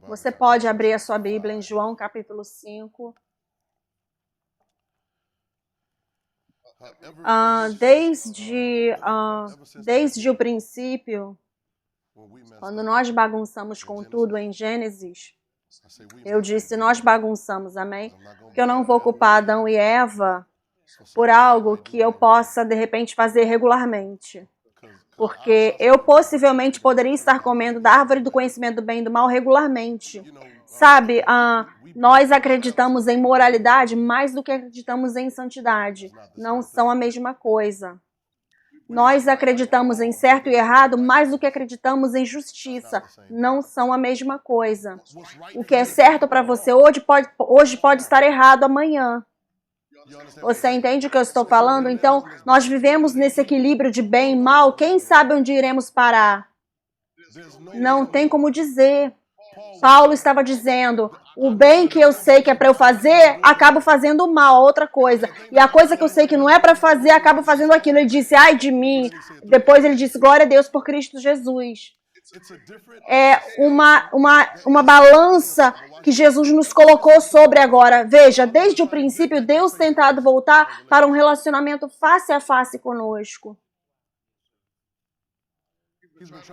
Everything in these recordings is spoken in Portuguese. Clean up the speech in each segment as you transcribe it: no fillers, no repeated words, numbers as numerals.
Você pode abrir a sua Bíblia em João capítulo 5. Desde o princípio, quando nós bagunçamos com tudo em Gênesis, eu disse, nós bagunçamos, amém? Porque eu não vou culpar Adão e Eva por algo que eu possa, de repente, fazer regularmente. Porque eu possivelmente poderia estar comendo da árvore do conhecimento do bem e do mal regularmente. Sabe, nós acreditamos em moralidade mais do que acreditamos em santidade. Não são a mesma coisa. Nós acreditamos em certo e errado mais do que acreditamos em justiça. Não são a mesma coisa. O que é certo para você hoje pode estar errado amanhã. Você entende o que eu estou falando? Então, nós vivemos nesse equilíbrio de bem e mal. Quem sabe onde iremos parar? Não tem como dizer. Paulo estava dizendo, o bem que eu sei que é para eu fazer, acabo fazendo o mal, outra coisa. E a coisa que eu sei que não é para fazer, acabo fazendo aquilo. Ele disse, ai de mim. Depois ele disse, glória a Deus por Cristo Jesus. É uma balança que Jesus nos colocou sobre agora. Veja, desde o princípio, Deus tem tentado voltar para um relacionamento face a face conosco.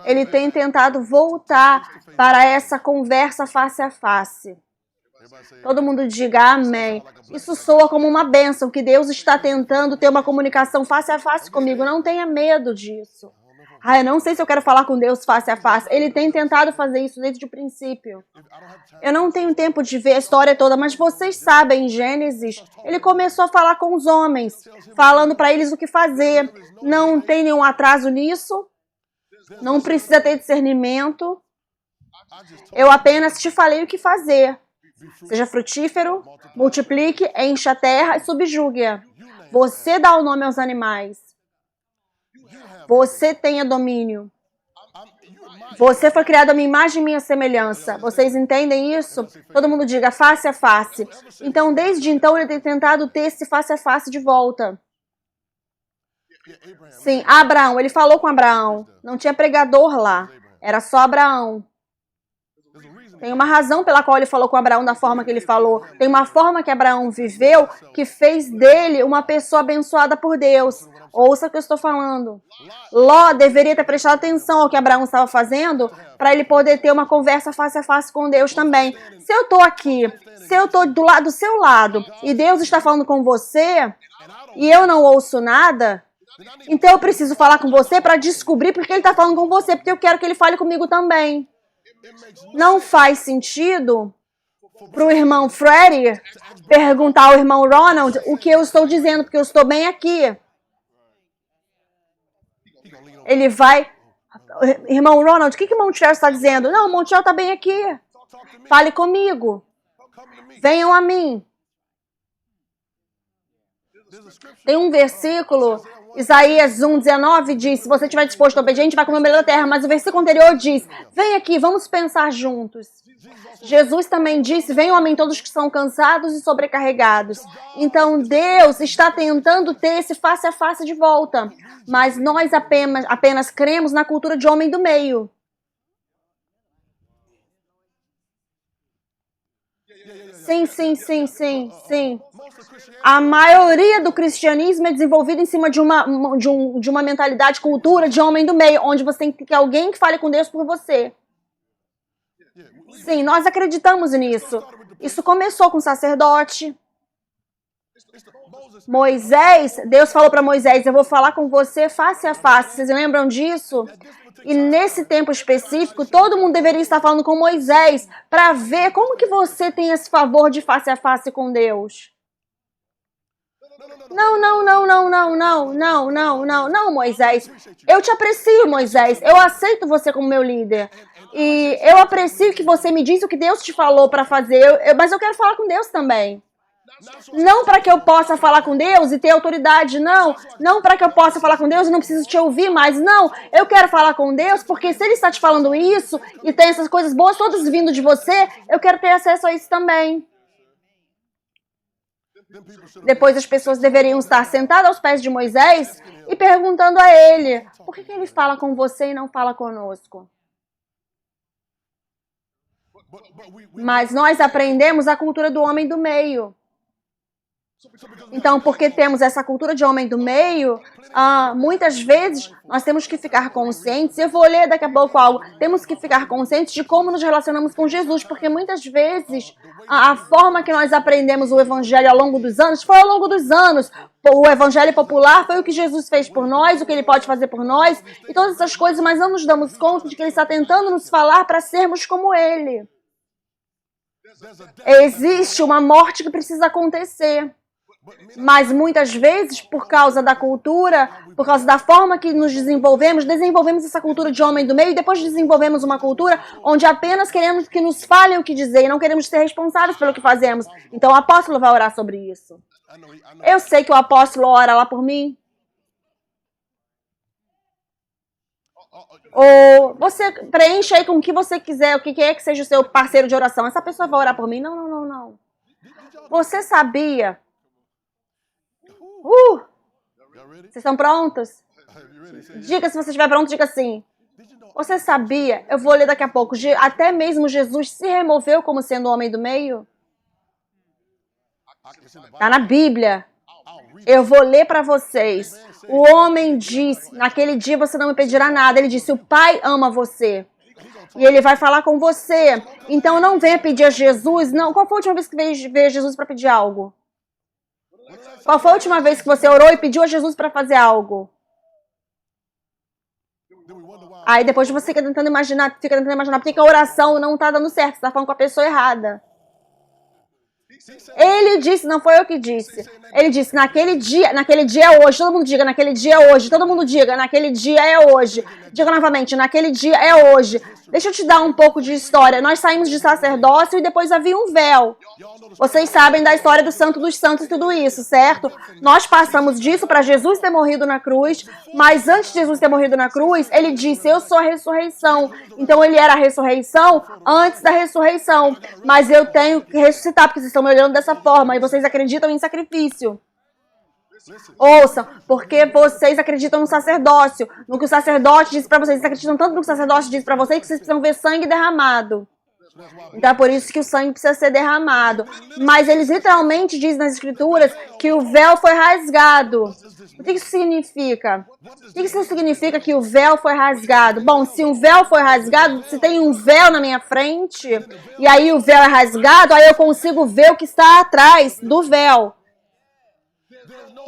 Ele tem tentado voltar para essa conversa face a face. Todo mundo diga amém. Isso soa como uma bênção, que Deus está tentando ter uma comunicação face a face comigo. Não tenha medo disso. Eu não sei se eu quero falar com Deus face a face. Ele tem tentado fazer isso desde o princípio. Eu não tenho tempo de ver a história toda, mas vocês sabem, em Gênesis, ele começou a falar com os homens, falando para eles o que fazer. Não tem nenhum atraso nisso. Não precisa ter discernimento. Eu apenas te falei o que fazer. Seja frutífero, multiplique, encha a terra e subjugue-a. Você dá o nome aos animais. Você tenha domínio. Você foi criado à minha imagem e minha semelhança. Vocês entendem isso? Todo mundo diga face a face. Então, desde então, ele tem tentado ter esse face a face de volta. Sim, Abraão, ele falou com Abraão. Não tinha pregador lá. Era só Abraão. Tem uma razão pela qual ele falou com Abraão da forma que ele falou. Tem uma forma que Abraão viveu que fez dele uma pessoa abençoada por Deus. Ouça o que eu estou falando. Ló deveria ter prestado atenção ao que Abraão estava fazendo para ele poder ter uma conversa face a face com Deus também. Se eu estou aqui, se eu estou do seu lado e Deus está falando com você e eu não ouço nada, então eu preciso falar com você para descobrir porque ele está falando com você, porque eu quero que ele fale comigo também. Não faz sentido para o irmão Freddy perguntar ao irmão Ronald o que eu estou dizendo, porque eu estou bem aqui. Ele vai... Irmão Ronald, o que o Montiel está dizendo? Não, o Montiel está bem aqui. Fale comigo. Venham a mim. Tem um versículo, Isaías 1:19 diz, se você estiver disposto a obediente, vai comer o melhor da terra. Mas o versículo anterior diz, vem aqui, vamos pensar juntos. Jesus também disse, venham a mim todos que são cansados e sobrecarregados. Então Deus está tentando ter esse face a face de volta. Mas nós apenas cremos na cultura de homem do meio. Sim. A maioria do cristianismo é desenvolvida em cima de uma mentalidade, cultura de homem do meio, onde você tem que ter alguém que fale com Deus por você. Sim, nós acreditamos nisso. Isso começou com o sacerdote. Moisés, Deus falou para Moisés, eu vou falar com você face a face. Vocês lembram disso? E nesse tempo específico, todo mundo deveria estar falando com Moisés para ver como que você tem esse favor de face a face com Deus. Não, Moisés. Eu te aprecio, Moisés. Eu aceito você como meu líder. E eu aprecio que você me diz o que Deus te falou para fazer, mas eu quero falar com Deus também. Não para que eu possa falar com Deus e ter autoridade, não. Não para que eu possa falar com Deus e não preciso te ouvir mais, não. Eu quero falar com Deus porque se Ele está te falando isso e tem essas coisas boas todas vindo de você, eu quero ter acesso a isso também. Depois as pessoas deveriam estar sentadas aos pés de Moisés e perguntando a ele, por que ele fala com você e não fala conosco? Mas nós aprendemos a cultura do homem do meio. Então, porque temos essa cultura de homem do meio, muitas vezes nós temos que ficar conscientes, eu vou ler daqui a pouco algo, temos que ficar conscientes de como nos relacionamos com Jesus, porque muitas vezes a forma que nós aprendemos o evangelho ao longo dos anos foi ao longo dos anos. O evangelho popular foi o que Jesus fez por nós, o que ele pode fazer por nós, e todas essas coisas, mas não nos damos conta de que ele está tentando nos falar para sermos como ele. Existe uma morte que precisa acontecer. Mas muitas vezes, por causa da cultura, por causa da forma que nos desenvolvemos essa cultura de homem do meio e depois desenvolvemos uma cultura onde apenas queremos que nos falem o que dizer e não queremos ser responsáveis pelo que fazemos. Então o apóstolo vai orar sobre isso. Eu sei que o apóstolo ora lá por mim. Ou você preenche aí com o que você quiser, o que quer que seja o seu parceiro de oração. Essa pessoa vai orar por mim? Não. Você sabia... Vocês estão prontos? Diga se você estiver pronto, diga sim. Você sabia, eu vou ler daqui a pouco, até mesmo Jesus se removeu como sendo o homem do meio? Está na Bíblia. Eu vou ler para vocês. O homem disse, naquele dia você não me pedirá nada. Ele disse, o Pai ama você. E ele vai falar com você. Então não venha pedir a Jesus. Não. Qual foi a última vez que veio Jesus para pedir algo? Qual foi a última vez que você orou e pediu a Jesus para fazer algo? Aí depois você fica tentando imaginar por que a oração não está dando certo, você está falando com a pessoa errada. Ele disse, não foi eu que disse. Ele disse, naquele dia é hoje. Todo mundo diga, naquele dia é hoje. Todo mundo diga, naquele dia é hoje. Diga novamente, naquele dia é hoje. Deixa eu te dar um pouco de história. Nós saímos de sacerdócio e depois havia um véu. Vocês sabem da história do Santo dos Santos e tudo isso, certo? Nós passamos disso para Jesus ter morrido na cruz, mas antes de Jesus ter morrido na cruz, ele disse, eu sou a ressurreição. Então ele era a ressurreição antes da ressurreição. Mas eu tenho que ressuscitar, porque vocês estão me olhando dessa forma e vocês acreditam em sacrifício. Ouçam, porque vocês acreditam no sacerdócio, no que o sacerdote disse para vocês. Vocês acreditam tanto no que o sacerdote disse para vocês que vocês precisam ver sangue derramado. Então é por isso que o sangue precisa ser derramado. Mas eles literalmente dizem nas escrituras que o véu foi rasgado. O que isso significa? O que isso significa que o véu foi rasgado? Bom, se um véu foi rasgado, se tem um véu na minha frente, e aí o véu é rasgado, aí eu consigo ver o que está atrás do véu.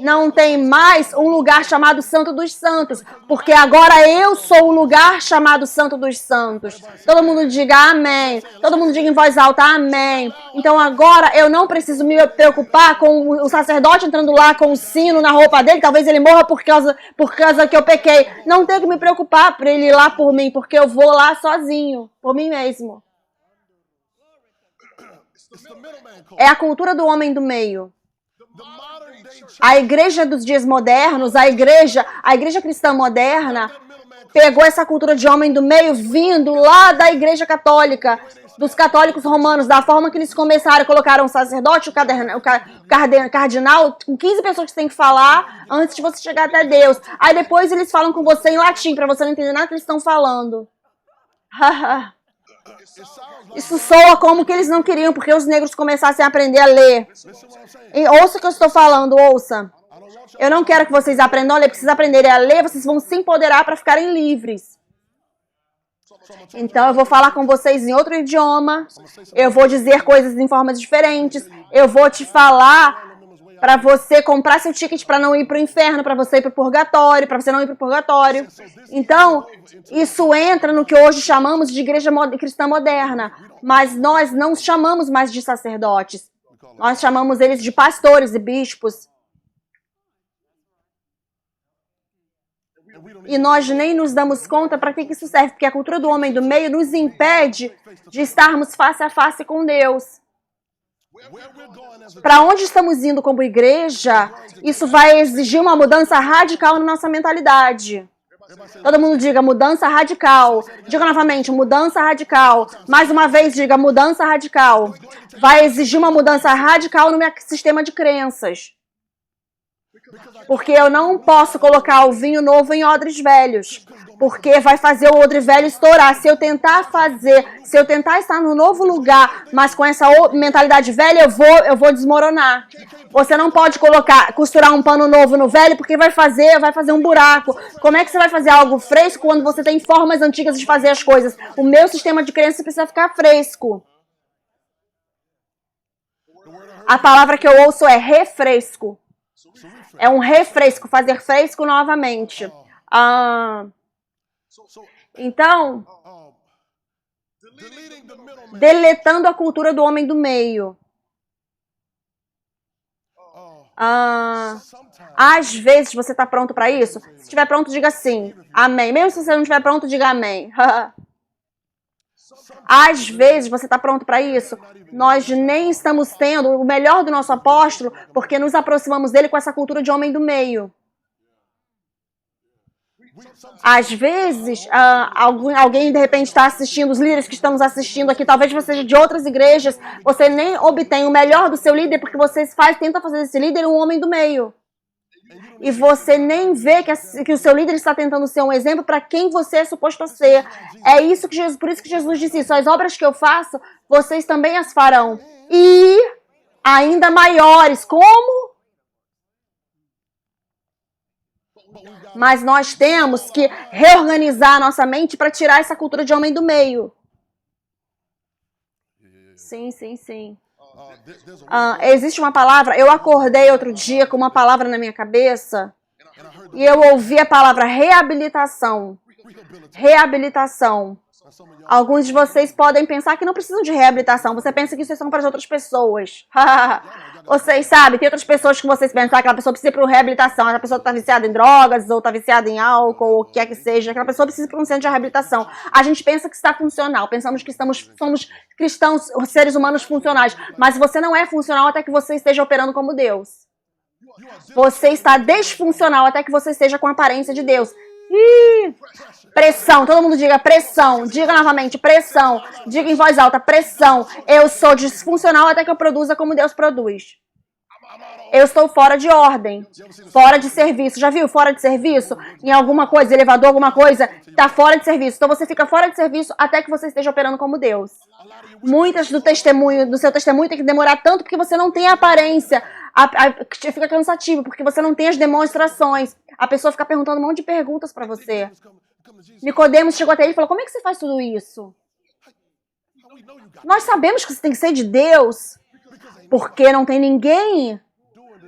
Não tem mais um lugar chamado Santo dos Santos, porque agora eu sou o lugar chamado Santo dos Santos. Todo mundo diga amém. Todo mundo diga em voz alta amém. Então agora eu não preciso me preocupar com o sacerdote entrando lá com o sino na roupa dele. Talvez ele morra por causa que eu pequei. Não tenho que me preocupar por ele ir lá por mim, porque eu vou lá sozinho, por mim mesmo. É a cultura do homem do meio. A igreja dos dias modernos, a igreja cristã moderna, pegou essa cultura de homem do meio vindo lá da igreja católica, dos católicos romanos, da forma que eles começaram, colocaram o sacerdote, o cardinal, com 15 pessoas que você tem que falar antes de você chegar até Deus. Aí depois eles falam com você em latim, para você não entender nada que eles estão falando. Isso soa como que eles não queriam, porque os negros começassem a aprender a ler. E ouça o que eu estou falando, ouça. Eu não quero que vocês aprendam a ler, precisam aprender a ler, vocês vão se empoderar para ficarem livres. Então eu vou falar com vocês em outro idioma, eu vou dizer coisas em formas diferentes, eu vou te falar para você comprar seu ticket para não ir para o inferno, para você ir para o purgatório, para você não ir para o purgatório. Então, isso entra no que hoje chamamos de igreja cristã moderna, mas nós não chamamos mais de sacerdotes. Nós chamamos eles de pastores e bispos. E nós nem nos damos conta para que isso serve, porque a cultura do homem do meio nos impede de estarmos face a face com Deus. Para onde estamos indo como igreja, isso vai exigir uma mudança radical na nossa mentalidade. Todo mundo diga mudança radical. Diga novamente, mudança radical. Mais uma vez, diga mudança radical. Vai exigir uma mudança radical no meu sistema de crenças. Porque eu não posso colocar o vinho novo em odres velhos. Porque vai fazer o odre velho estourar. Se eu tentar estar no novo lugar, mas com essa mentalidade velha, eu vou desmoronar. Você não pode costurar um pano novo no velho, porque vai fazer um buraco. Como é que você vai fazer algo fresco quando você tem formas antigas de fazer as coisas? O meu sistema de crença precisa ficar fresco. A palavra que eu ouço é refresco. É um refresco, fazer fresco novamente. Então, deletando a cultura do homem do meio. Às vezes você está pronto para isso? Se estiver pronto, diga sim. Amém. Mesmo se você não estiver pronto, diga amém. Às vezes você está pronto para isso? Nós nem estamos tendo o melhor do nosso apóstolo porque nos aproximamos dele com essa cultura de homem do meio. Às vezes, alguém de repente está assistindo, os líderes que estamos assistindo aqui, talvez você seja de outras igrejas, você nem obtém o melhor do seu líder porque você tenta fazer desse líder um homem do meio. E você nem vê que o seu líder está tentando ser um exemplo para quem você é suposto a ser. É isso que por isso que Jesus disse isso. As obras que eu faço, vocês também as farão. E ainda maiores. Como? Mas nós temos que reorganizar a nossa mente para tirar essa cultura de homem do meio. Sim, sim, sim. Existe uma palavra, eu acordei outro dia com uma palavra na minha cabeça e eu ouvi a palavra reabilitação. Reabilitação. Alguns de vocês podem pensar que não precisam de reabilitação. Você pensa que isso é só para as outras pessoas. Vocês sabem, tem outras pessoas que vocês pensam que aquela pessoa precisa para uma reabilitação. Aquela pessoa está viciada em drogas, ou está viciada em álcool, ou o que quer que seja. Aquela pessoa precisa para um centro de reabilitação. A gente pensa que está funcional. Pensamos que somos cristãos, seres humanos funcionais. Mas você não é funcional até que você esteja operando como Deus. Você está desfuncional até que você esteja com a aparência de Deus. Pressão, todo mundo diga pressão. Diga novamente, pressão. Diga em voz alta, pressão. Eu sou disfuncional até que eu produza como Deus produz. Eu estou fora de ordem, fora de serviço. Já viu? Fora de serviço? Em alguma coisa, elevador, alguma coisa, está fora de serviço. Então você fica fora de serviço até que você esteja operando como Deus. Muitas do seu testemunho tem que demorar tanto porque você não tem a aparência. Fica cansativo porque você não tem as demonstrações. A pessoa fica perguntando um monte de perguntas para você. Nicodemos chegou até ele e falou, como é que você faz tudo isso? Nós sabemos que você tem que ser de Deus, porque não tem ninguém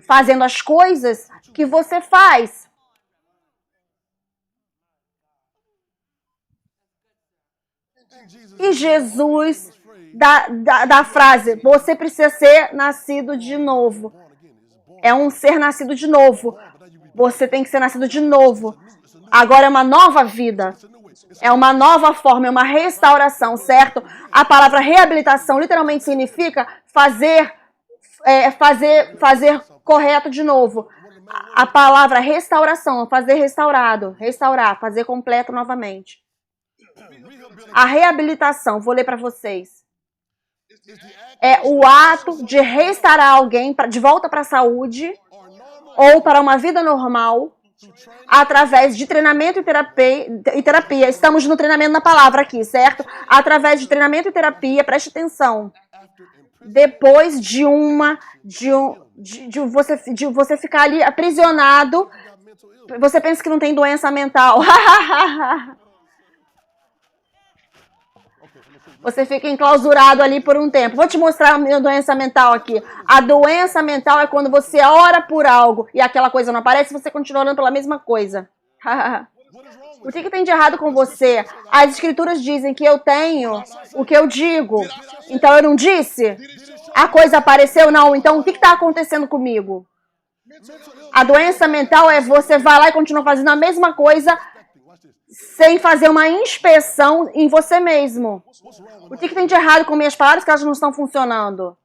fazendo as coisas que você faz. E Jesus dá a frase, você precisa ser nascido de novo. É um ser nascido de novo. Você tem que ser nascido de novo. Agora é uma nova vida. É uma nova forma, é uma restauração, certo? A palavra reabilitação literalmente significa fazer correto de novo. A palavra restauração, fazer restaurado, restaurar, fazer completo novamente. A reabilitação, vou ler para vocês. É o ato de restaurar alguém de volta para a saúde ou para uma vida normal através de treinamento e terapia. Estamos no treinamento na palavra aqui, certo? Através de treinamento e terapia, preste atenção. Depois de você ficar ali aprisionado, você pensa que não tem doença mental. Você fica enclausurado ali por um tempo. Vou te mostrar a minha doença mental aqui. A doença mental é quando você ora por algo e aquela coisa não aparece e você continua orando pela mesma coisa. O que tem de errado com você? As escrituras dizem que eu tenho o que eu digo. Então eu não disse? A coisa apareceu? Não. Então o que está acontecendo comigo? A doença mental é você vai lá e continua fazendo a mesma coisa sem fazer uma inspeção em você mesmo. O que tem de errado com minhas palavras que elas não estão funcionando?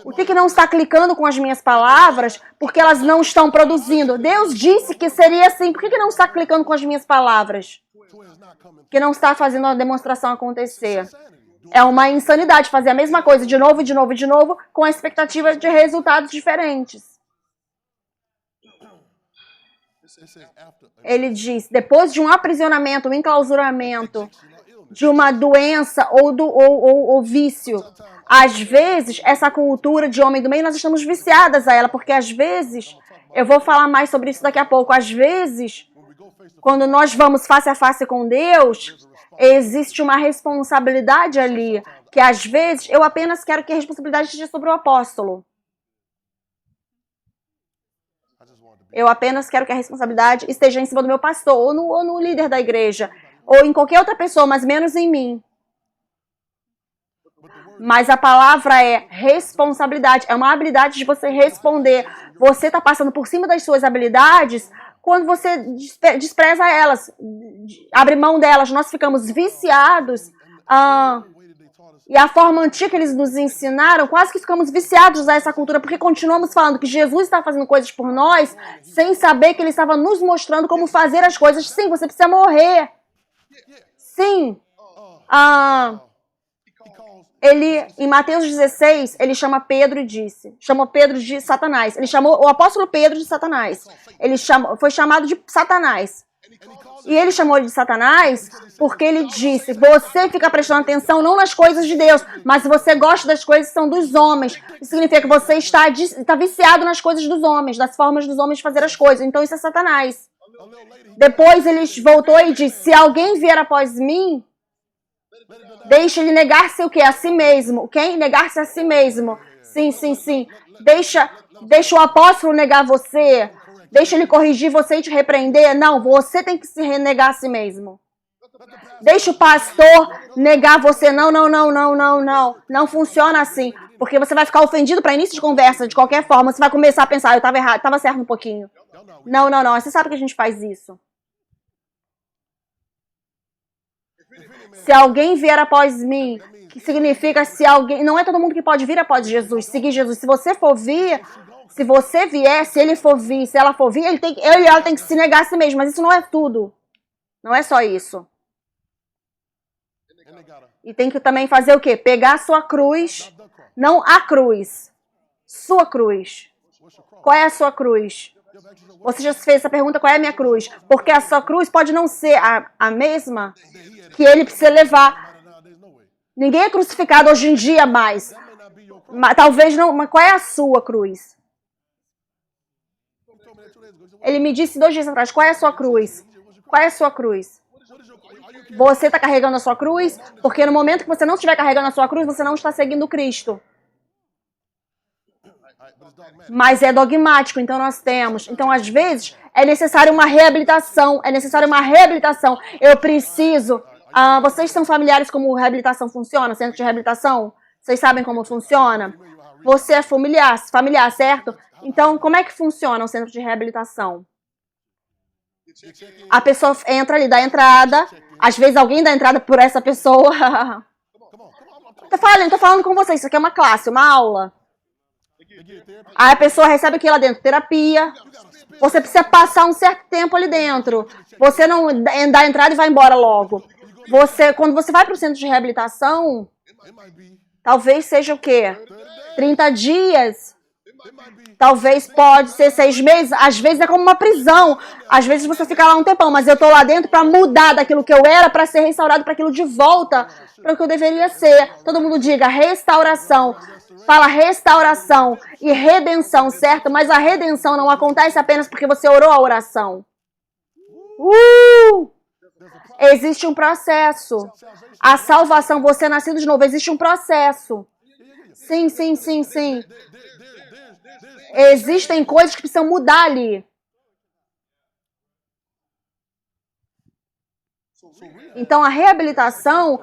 O que não está clicando com as minhas palavras porque elas não estão produzindo? Deus disse que seria assim. Por que não está clicando com as minhas palavras? Que não está fazendo a demonstração acontecer. É uma insanidade fazer a mesma coisa de novo, de novo, de novo, com a expectativa de resultados diferentes. Ele diz, depois de um aprisionamento, um enclausuramento, de uma doença ou vício, às vezes, essa cultura de homem do meio, nós estamos viciadas a ela, porque às vezes, eu vou falar mais sobre isso daqui a pouco, às vezes, quando nós vamos face a face com Deus, existe uma responsabilidade ali, que às vezes eu apenas quero que a responsabilidade esteja sobre o apóstolo. Eu apenas quero que a responsabilidade esteja em cima do meu pastor, ou no líder da igreja, ou em qualquer outra pessoa, mas menos em mim. Mas a palavra é responsabilidade, é uma habilidade de você responder. Você está passando por cima das suas habilidades quando você despreza elas, abre mão delas. Nós ficamos viciados. E a forma antiga que eles nos ensinaram, quase que ficamos viciados a essa cultura, porque continuamos falando que Jesus está fazendo coisas por nós, sem saber que ele estava nos mostrando como fazer as coisas. Sim, você precisa morrer. Sim. Ele, em Mateus 16, ele chama Pedro e disse, chamou Pedro de Satanás. Ele chamou o apóstolo Pedro de Satanás. Ele foi chamado de Satanás. E ele chamou ele de Satanás porque ele disse, você fica prestando atenção não nas coisas de Deus, mas você gosta das coisas que são dos homens. Isso significa que você está viciado nas coisas dos homens, das formas dos homens de fazer as coisas. Então isso é Satanás. Depois ele voltou e disse, se alguém vier após mim, deixa ele negar-se o quê? A si mesmo. Quem? Negar-se a si mesmo. Sim, sim, sim. Deixa o apóstolo negar você. Deixa ele corrigir você e te repreender. Não, você tem que se renegar a si mesmo. Deixa o pastor negar você. Não. Não funciona assim. Porque você vai ficar ofendido para início de conversa, de qualquer forma. Você vai começar a pensar, eu estava errado, estava certo um pouquinho. Não. Você sabe que a gente faz isso. Se alguém vier após mim, que significa se alguém... Não é todo mundo que pode vir após Jesus, seguir Jesus. Se você for vir, se você vier, se ele for vir, se ela for vir, ele e ela tem que se negar a si mesmo. Mas isso não é tudo. Não é só isso. E tem que também fazer o quê? Pegar a sua cruz. Não a cruz. Sua cruz. Qual é a sua cruz? Você já fez essa pergunta, qual é a minha cruz? Porque a sua cruz pode não ser a mesma que ele precisa levar. Ninguém é crucificado hoje em dia mais. Talvez não, mas qual é a sua cruz? Ele me disse 2 dias atrás, qual é a sua cruz? Qual é a sua cruz? Você está carregando a sua cruz? Porque no momento que você não estiver carregando a sua cruz, você não está seguindo Cristo. Mas é dogmático, então nós temos. Então, às vezes, é necessário uma reabilitação. Eu preciso... vocês são familiares como reabilitação funciona? Centro de reabilitação? Vocês sabem como funciona? Você é familiar, certo? Então, como é que funciona o centro de reabilitação? A pessoa entra ali, dá a entrada. Às vezes, alguém dá a entrada por essa pessoa. Tô falando com vocês. Isso aqui é uma classe, uma aula. Aí a pessoa recebe aqui lá dentro, terapia. Você precisa passar um certo tempo ali dentro. Você não dá a entrada e vai embora logo. Quando você vai para o centro de reabilitação, talvez seja o quê? 30 dias. Talvez pode ser 6 meses. Às vezes é como uma prisão. Às vezes você fica lá um tempão, mas eu tô lá dentro para mudar daquilo que eu era, para ser restaurado para aquilo de volta, para o que eu deveria ser. Todo mundo diga restauração. Fala restauração e redenção, certo? Mas a redenção não acontece apenas porque você orou a oração. Existe um processo. A salvação, você é nascido de novo, existe um processo. Sim. Existem coisas que precisam mudar ali. Então, a reabilitação,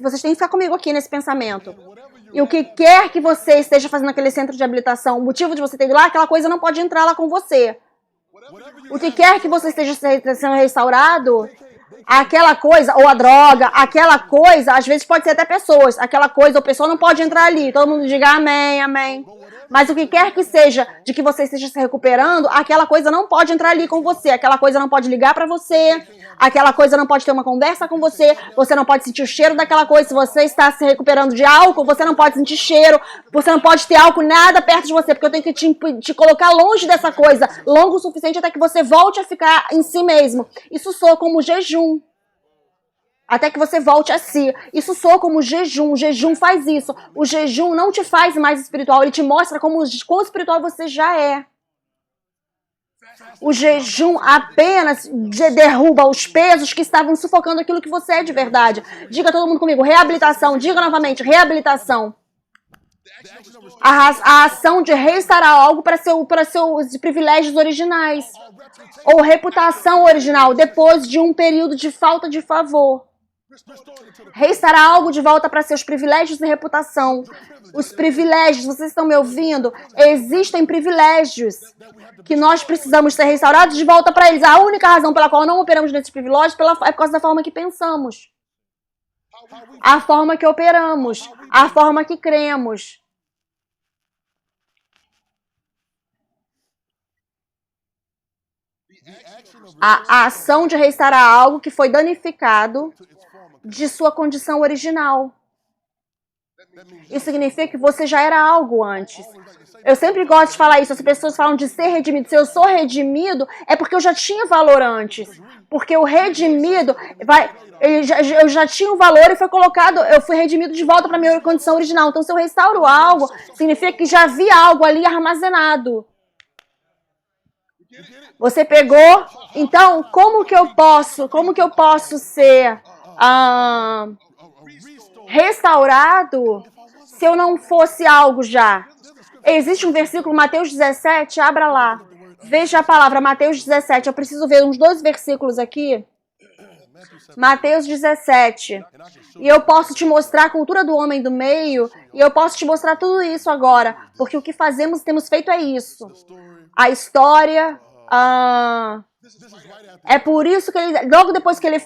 vocês têm que ficar comigo aqui nesse pensamento. E o que quer que você esteja fazendo naquele centro de reabilitação, o motivo de você ter ido lá, aquela coisa não pode entrar lá com você. O que quer que você esteja sendo restaurado, aquela coisa, ou a droga, aquela coisa, às vezes pode ser até pessoas, aquela coisa ou pessoa não pode entrar ali. Todo mundo diga amém. Mas o que quer que seja de que você esteja se recuperando, aquela coisa não pode entrar ali com você, aquela coisa não pode ligar para você, aquela coisa não pode ter uma conversa com você, você não pode sentir o cheiro daquela coisa. Se você está se recuperando de álcool, você não pode sentir cheiro, você não pode ter álcool nada perto de você, porque eu tenho que te colocar longe dessa coisa, longo o suficiente até que você volte a ficar em si mesmo. Isso soa como jejum. Até que você volte a si. Isso soa como jejum. O jejum faz isso. O jejum não te faz mais espiritual. Ele te mostra quão espiritual você já é. O jejum apenas derruba os pesos que estavam sufocando aquilo que você é de verdade. Diga todo mundo comigo. Reabilitação. Diga novamente. Reabilitação. A ação de restaurar algo para seus privilégios originais. Ou reputação original. Depois de um período de falta de favor. Restaurar algo de volta para seus privilégios e reputação. Os privilégios, vocês estão me ouvindo? Existem privilégios que nós precisamos ser restaurados de volta para eles. A única razão pela qual não operamos nesses privilégios é por causa da forma que pensamos. A forma que operamos. A forma que cremos. A ação de restaurar algo que foi danificado de sua condição original. Isso significa que você já era algo antes. Eu sempre gosto de falar isso. As pessoas falam de ser redimido. Se eu sou redimido, é porque eu já tinha valor antes. Porque o redimido, eu já tinha um valor e foi colocado, eu fui redimido de volta para a minha condição original. Então, se eu restauro algo, significa que já havia algo ali armazenado. Você pegou? Então, como que eu posso ser restaurado se eu não fosse algo já? Existe um versículo, Mateus 17, abra lá. Veja a palavra, Mateus 17. Eu preciso ver uns 2 versículos aqui. Mateus 17. E eu posso te mostrar a cultura do homem do meio, e eu posso te mostrar tudo isso agora, porque o que temos feito é isso. A história... É por isso que ele, logo depois que ele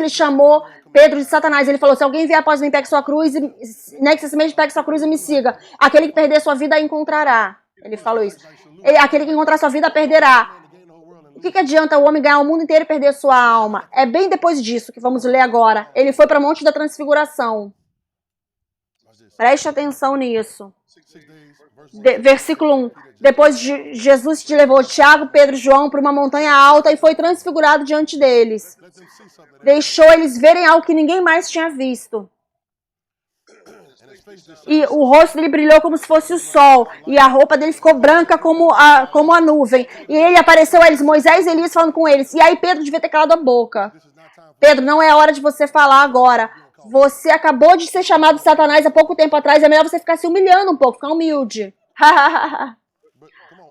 chamou Pedro de Satanás, ele falou: se alguém vier após mim, pegue sua cruz, negue-se a si mesmo, pegue sua cruz e me siga. Aquele que perder sua vida, a encontrará. Ele falou isso. Aquele que encontrar sua vida, a perderá. O que adianta o homem ganhar o mundo inteiro e perder sua alma? É bem depois disso que vamos ler agora. Ele foi para o Monte da Transfiguração. Preste atenção nisso. Versículo 1. Depois Jesus te levou Tiago, Pedro e João para uma montanha alta e foi transfigurado diante deles. Deixou eles verem algo que ninguém mais tinha visto. E o rosto dele brilhou como se fosse o sol. E a roupa dele ficou branca como a nuvem. E ele apareceu a eles, Moisés e Elias falando com eles. E aí Pedro devia ter calado a boca. Pedro, não é a hora de você falar agora. Você acabou de ser chamado de Satanás há pouco tempo atrás. É melhor você ficar se humilhando um pouco, ficar humilde.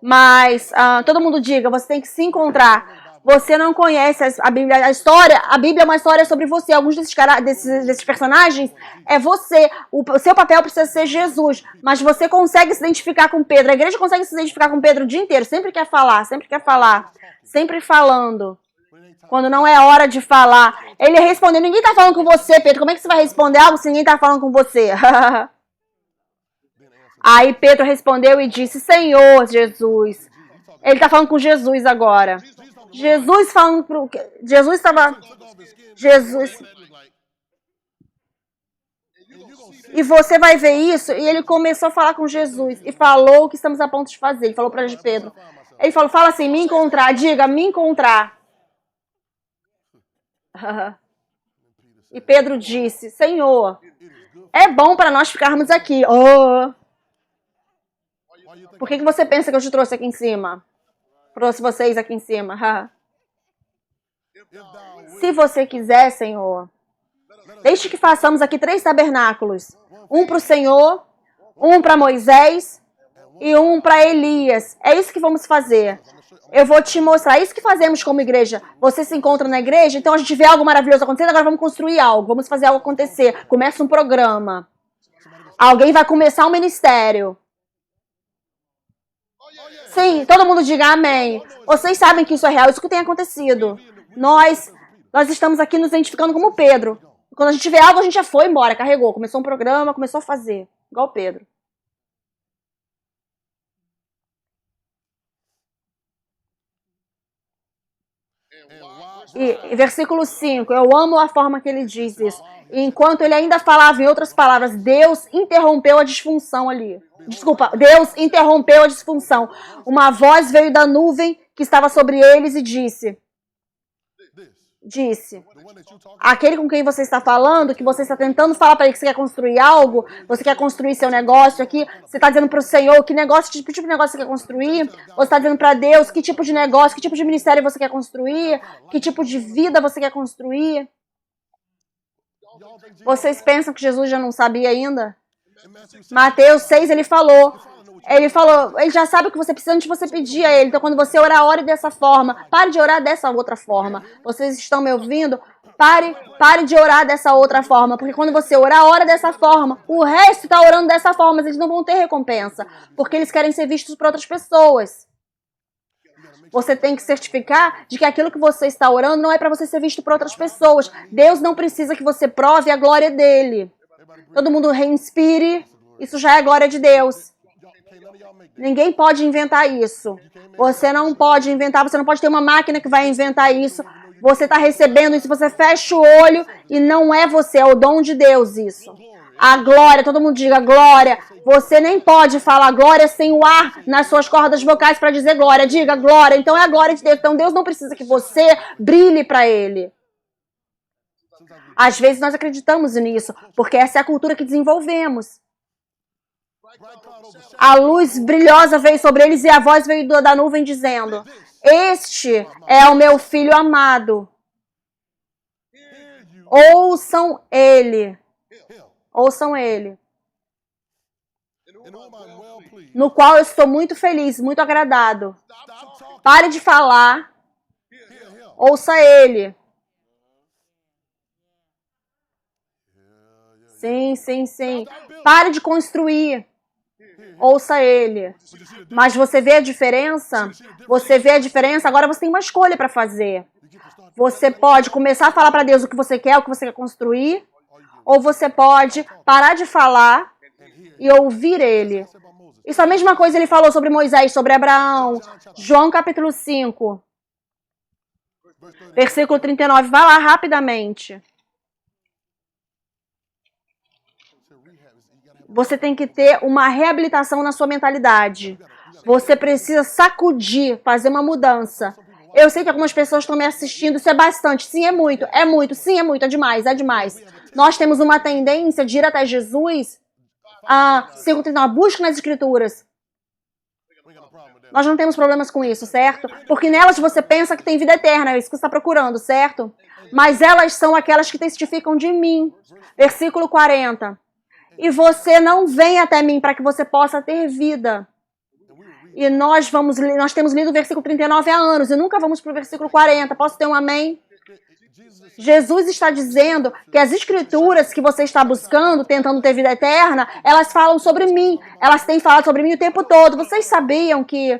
Mas, todo mundo diga, você tem que se encontrar. Você não conhece a Bíblia, a Bíblia é uma história sobre você. Alguns desses personagens é você. O seu papel precisa ser Jesus. Mas você consegue se identificar com Pedro. A igreja consegue se identificar com Pedro o dia inteiro. Sempre quer falar. Sempre falando. Quando não é hora de falar. Ele respondeu, ninguém está falando com você, Pedro. Como é que você vai responder algo se ninguém está falando com você? Aí Pedro respondeu e disse, Senhor Jesus. Ele está falando com Jesus agora. Jesus falando pro... Jesus estava... Jesus... E você vai ver isso. E ele começou a falar com Jesus. E falou o que estamos a ponto de fazer. Ele falou para Pedro. Ele falou, fala assim, me encontrar. Diga, me encontrar. E Pedro disse, Senhor, é bom para nós ficarmos aqui. Oh. Por que você pensa que eu te trouxe aqui em cima? Trouxe vocês aqui em cima. Se você quiser, Senhor, deixe que façamos aqui 3 tabernáculos. Um para o Senhor, um para Moisés e um para Elias. É isso que vamos fazer. Eu vou te mostrar. É isso que fazemos como igreja. Você se encontra na igreja, então a gente vê algo maravilhoso acontecendo, agora vamos construir algo. Vamos fazer algo acontecer. Começa um programa. Alguém vai começar um ministério. Sim, todo mundo diga amém. Vocês sabem que isso é real, isso que tem acontecido. Nós estamos aqui nos identificando como Pedro. Quando a gente vê algo, a gente já foi embora, carregou. Começou um programa, começou a fazer. Igual Pedro. E versículo 5, eu amo a forma que ele diz isso. Enquanto ele ainda falava, em outras palavras, Deus interrompeu a disfunção ali. Desculpa, Deus interrompeu a disfunção. Uma voz veio da nuvem que estava sobre eles e disse, aquele com quem você está falando, que você está tentando falar para ele que você quer construir algo, você quer construir seu negócio aqui, você está dizendo para o Senhor que tipo de negócio você quer construir, você está dizendo para Deus que tipo de negócio, que tipo de ministério você quer construir, que tipo de vida você quer construir. Vocês pensam que Jesus já não sabia ainda? Mateus 6, ele já sabe o que você precisa antes de você pedir a ele. Então, quando você orar, ore dessa forma. Pare de orar dessa outra forma. Vocês estão me ouvindo? Pare de orar dessa outra forma. Porque quando você orar, ora dessa forma. O resto está orando dessa forma, mas eles não vão ter recompensa. Porque eles querem ser vistos por outras pessoas. Você tem que certificar de que aquilo que você está orando não é para você ser visto por outras pessoas. Deus não precisa que você prove a glória dele. Todo mundo reinspire. Isso já é glória de Deus. Ninguém pode inventar isso. Você não pode inventar, você não pode ter uma máquina que vai inventar isso. Você está recebendo isso, você fecha o olho e não é você, é o dom de Deus isso. A glória, todo mundo diga glória. Você nem pode falar glória sem o ar nas suas cordas vocais para dizer glória. Diga glória, então é a glória de Deus. Então Deus não precisa que você brilhe para Ele. Às vezes nós acreditamos nisso, porque essa é a cultura que desenvolvemos. A luz brilhosa veio sobre eles e a voz veio da nuvem dizendo, este é o meu filho amado. Ouçam ele. Ouçam ele. No qual eu estou muito feliz, muito agradado. Pare de falar. Ouça ele. Sim, sim, sim. Pare de construir. Ouça ele. Mas você vê a diferença? Você vê a diferença? Agora você tem uma escolha para fazer. Você pode começar a falar para Deus o que você quer construir, ou você pode parar de falar e ouvir ele. Isso é a mesma coisa ele falou sobre Moisés, sobre Abraão. João capítulo 5, versículo 39. Vai lá rapidamente. Você tem que ter uma reabilitação na sua mentalidade. Você precisa sacudir, fazer uma mudança. Eu sei que algumas pessoas estão me assistindo, isso é bastante. Sim, é muito, sim, é muito, é demais, é demais. Nós temos uma tendência de ir até Jesus, 5:39, busque nas Escrituras. Nós não temos problemas com isso, certo? Porque nelas você pensa que tem vida eterna, é isso que você está procurando, certo? Mas elas são aquelas que testificam de mim. Versículo 40. E você não vem até mim para que você possa ter vida. E nós temos lido o versículo 39 há anos e nunca vamos para o versículo 40. Posso ter um amém? Jesus está dizendo que as escrituras que você está buscando, tentando ter vida eterna, elas falam sobre mim. Elas têm falado sobre mim o tempo todo. Vocês sabiam que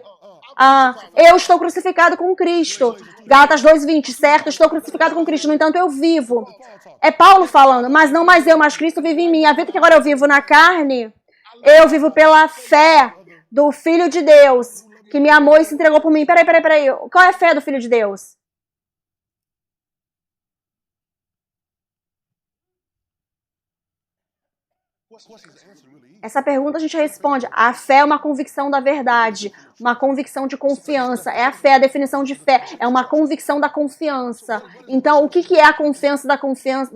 eu estou crucificado com Cristo. Gálatas 2:20, certo? Estou crucificado com Cristo, no entanto eu vivo. É Paulo falando, mas não mais eu, mas Cristo vive em mim. A vida que agora eu vivo na carne, eu vivo pela fé do Filho de Deus, que me amou e se entregou por mim. Peraí. Qual é a fé do Filho de Deus? Essa pergunta a gente responde. A fé é uma convicção da verdade, uma convicção de confiança. É a fé, a definição de fé. É uma convicção da confiança. Então, o que é a confiança da confiança,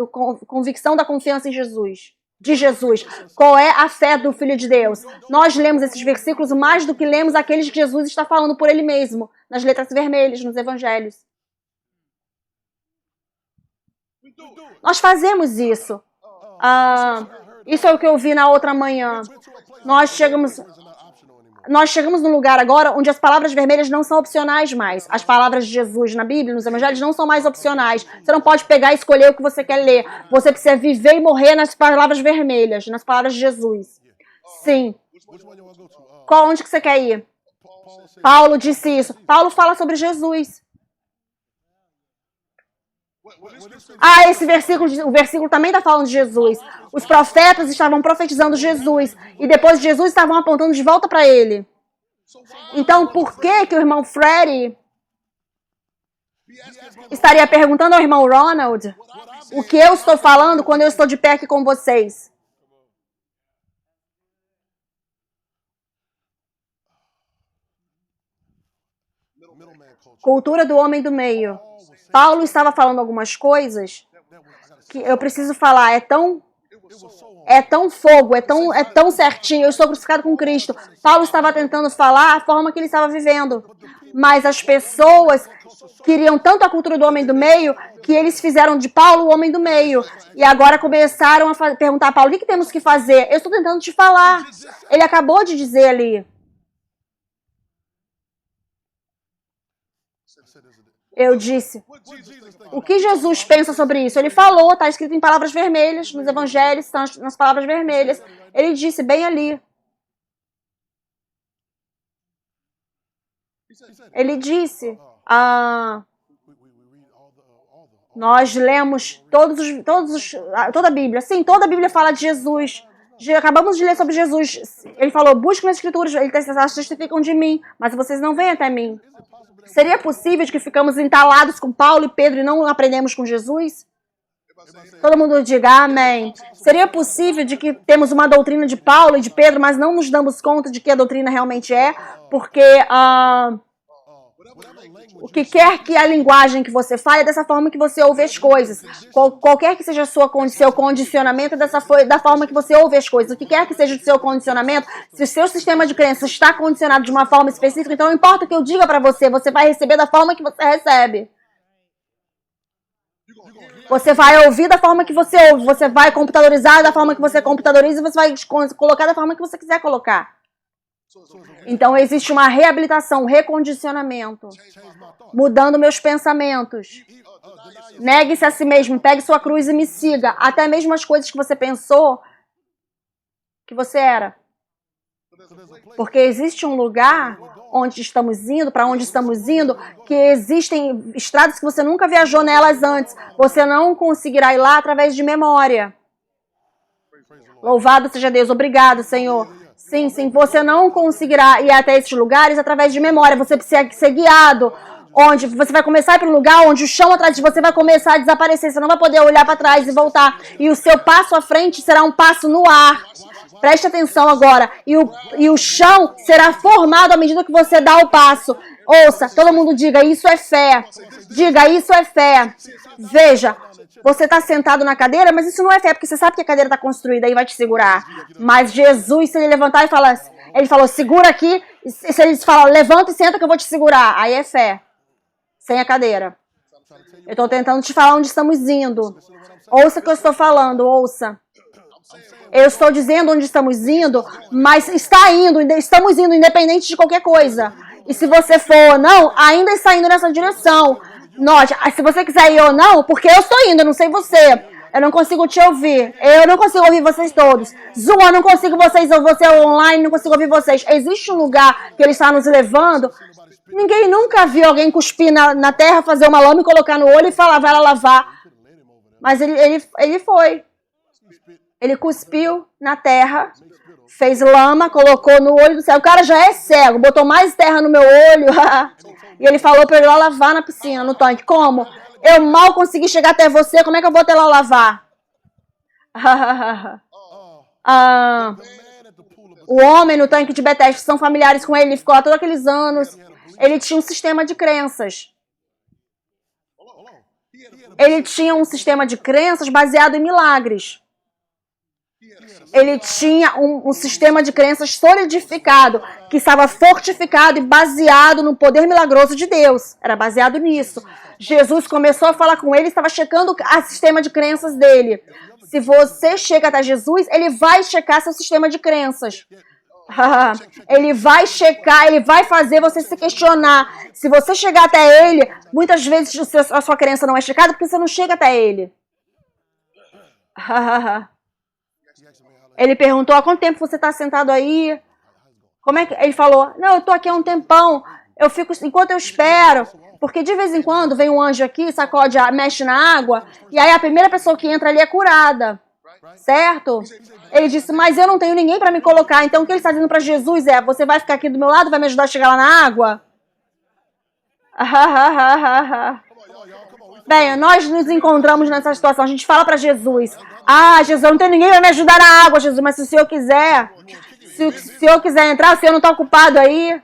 convicção da confiança em Jesus? De Jesus. Qual é a fé do Filho de Deus? Nós lemos esses versículos mais do que lemos aqueles que Jesus está falando por ele mesmo, nas letras vermelhas, nos evangelhos. Nós fazemos isso. Isso é o que eu vi na outra manhã. Nós chegamos num lugar agora onde as palavras vermelhas não são opcionais mais. As palavras de Jesus na Bíblia, nos evangelhos, não são mais opcionais. Você não pode pegar e escolher o que você quer ler. Você precisa viver e morrer nas palavras vermelhas, nas palavras de Jesus. Sim. Onde que você quer ir? Paulo disse isso. Paulo fala sobre Jesus. Esse versículo, o versículo também está falando de Jesus. Os profetas estavam profetizando Jesus e depois de Jesus estavam apontando de volta para ele. Então, por que o irmão Freddy estaria perguntando ao irmão Ronald o que eu estou falando quando eu estou de pé aqui com vocês. Cultura do homem do meio. Paulo estava falando algumas coisas que eu preciso falar. É tão fogo, é tão certinho. Eu estou crucificado com Cristo. Paulo estava tentando falar a forma que ele estava vivendo. Mas as pessoas queriam tanto a cultura do homem do meio que eles fizeram de Paulo o homem do meio. E agora começaram a perguntar a Paulo, o que temos que fazer? Eu estou tentando te falar. Ele acabou de dizer ali. Eu disse, o que Jesus pensa sobre isso? Ele falou, está escrito em palavras vermelhas, nos evangelhos, estão nas palavras vermelhas. Ele disse bem ali. Ele disse, nós lemos toda a Bíblia. Sim, toda a Bíblia fala de Jesus. Acabamos de ler sobre Jesus. Ele falou, busquem nas escrituras, eles testificam de mim, mas vocês não vêm até mim. Seria possível de que ficamos entalados com Paulo e Pedro e não aprendemos com Jesus? Todo mundo diga amém. Seria possível de que temos uma doutrina de Paulo e de Pedro, mas não nos damos conta de que a doutrina realmente é? Porque o que quer que a linguagem que você fale é dessa forma que você ouve as coisas. Qualquer que seja seu condicionamento, é da forma que você ouve as coisas. O que quer que seja o seu condicionamento, se o seu sistema de crença está condicionado de uma forma específica, então não importa o que eu diga para você, você vai receber da forma que você recebe. Você vai ouvir da forma que você ouve, você vai computadorizar da forma que você computadoriza e você vai colocar da forma que você quiser colocar. Então existe uma reabilitação, um recondicionamento, mudando meus pensamentos. Negue-se a si mesmo, pegue sua cruz e me siga, até mesmo as coisas que você pensou que você era. Porque existe um lugar onde estamos indo, para onde estamos indo, que existem estradas que você nunca viajou nelas antes. Você não conseguirá ir lá através de memória. Louvado seja Deus, obrigado, Senhor. Sim, você não conseguirá ir até esses lugares através de memória. Você precisa ser guiado. Onde você vai começar a ir para um lugar onde o chão atrás de você vai começar a desaparecer. Você não vai poder olhar para trás e voltar. E o seu passo à frente será um passo no ar. Preste atenção agora. E o chão será formado à medida que você dá o passo. Ouça, todo mundo diga, isso é fé. Diga, isso é fé. Veja, você está sentado na cadeira, mas isso não é fé, porque você sabe que a cadeira está construída e vai te segurar. Mas Jesus, se ele levantar e falar, ele falou, segura aqui, e se ele fala, levanta e senta que eu vou te segurar, aí é fé. Sem a cadeira. Eu estou tentando te falar onde estamos indo. Ouça o que eu estou falando, ouça. Eu estou dizendo onde estamos indo, mas estamos indo independente de qualquer coisa. E se você for ou não, ainda está indo nessa direção. Note, se você quiser ir ou não, porque eu estou indo, eu não sei você. Eu não consigo te ouvir. Eu não consigo ouvir vocês todos. Zoom, eu não consigo você online, não consigo ouvir vocês. Existe um lugar que ele está nos levando. Ninguém nunca viu alguém cuspir na terra, fazer uma lama e colocar no olho e falar, vai lá lavar. Mas ele foi. Ele cuspiu na terra, fez lama, colocou no olho do céu. O cara já é cego, botou mais terra no meu olho. E ele falou para eu ir lá lavar na piscina, no tanque. Como? Eu mal consegui chegar até você, como é que eu vou até lá lavar? O homem no tanque de Betesda, são familiares com ele, ficou lá todos aqueles anos. Ele tinha um sistema de crenças. Ele tinha um sistema de crenças baseado em milagres. Ele tinha um sistema de crenças solidificado, que estava fortificado e baseado no poder milagroso de Deus. Era baseado nisso. Jesus começou a falar com ele, estava checando o sistema de crenças dele. Se você chega até Jesus, ele vai checar seu sistema de crenças. Ele vai checar, ele vai fazer você se questionar. Se você chegar até ele, muitas vezes a sua crença não é checada porque você não chega até ele. Ele perguntou, há quanto tempo você está sentado aí? Como é que... Ele falou, não, eu estou aqui há um tempão. Eu fico, enquanto eu espero, porque de vez em quando vem um anjo aqui, sacode, mexe na água, e aí a primeira pessoa que entra ali é curada. Certo? Ele disse, mas eu não tenho ninguém para me colocar. Então o que ele está dizendo para Jesus é, você vai ficar aqui do meu lado, vai me ajudar a chegar lá na água? Bem, nós nos encontramos nessa situação. A gente fala para Jesus: ah, Jesus, não tem ninguém para me ajudar na água, Jesus, mas se o Senhor quiser, se o Senhor quiser entrar, o Senhor não está ocupado aí.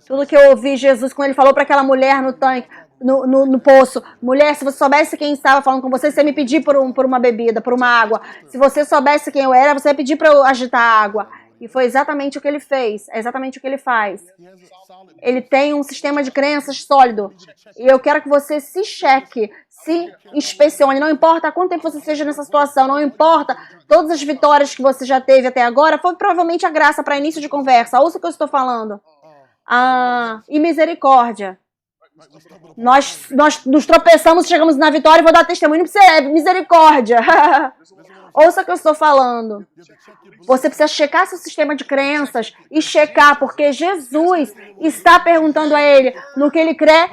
Tudo que eu ouvi Jesus quando ele falou para aquela mulher no tanque, no poço: mulher, se você soubesse quem estava falando com você, você ia me pedir por uma bebida, por uma água. Se você soubesse quem eu era, você ia pedir para eu agitar a água. E foi exatamente o que ele fez. É exatamente o que ele faz. Ele tem um sistema de crenças sólido. E eu quero que você se cheque, se inspecione. Não importa há quanto tempo você esteja nessa situação, não importa todas as vitórias que você já teve até agora, foi provavelmente a graça para início de conversa. Ouça o que eu estou falando. E misericórdia. Nós nos tropeçamos, chegamos na vitória e vou dar testemunho para você. Misericórdia. Ouça o que eu estou falando. Você precisa checar seu sistema de crenças e checar, porque Jesus está perguntando a ele no que ele crê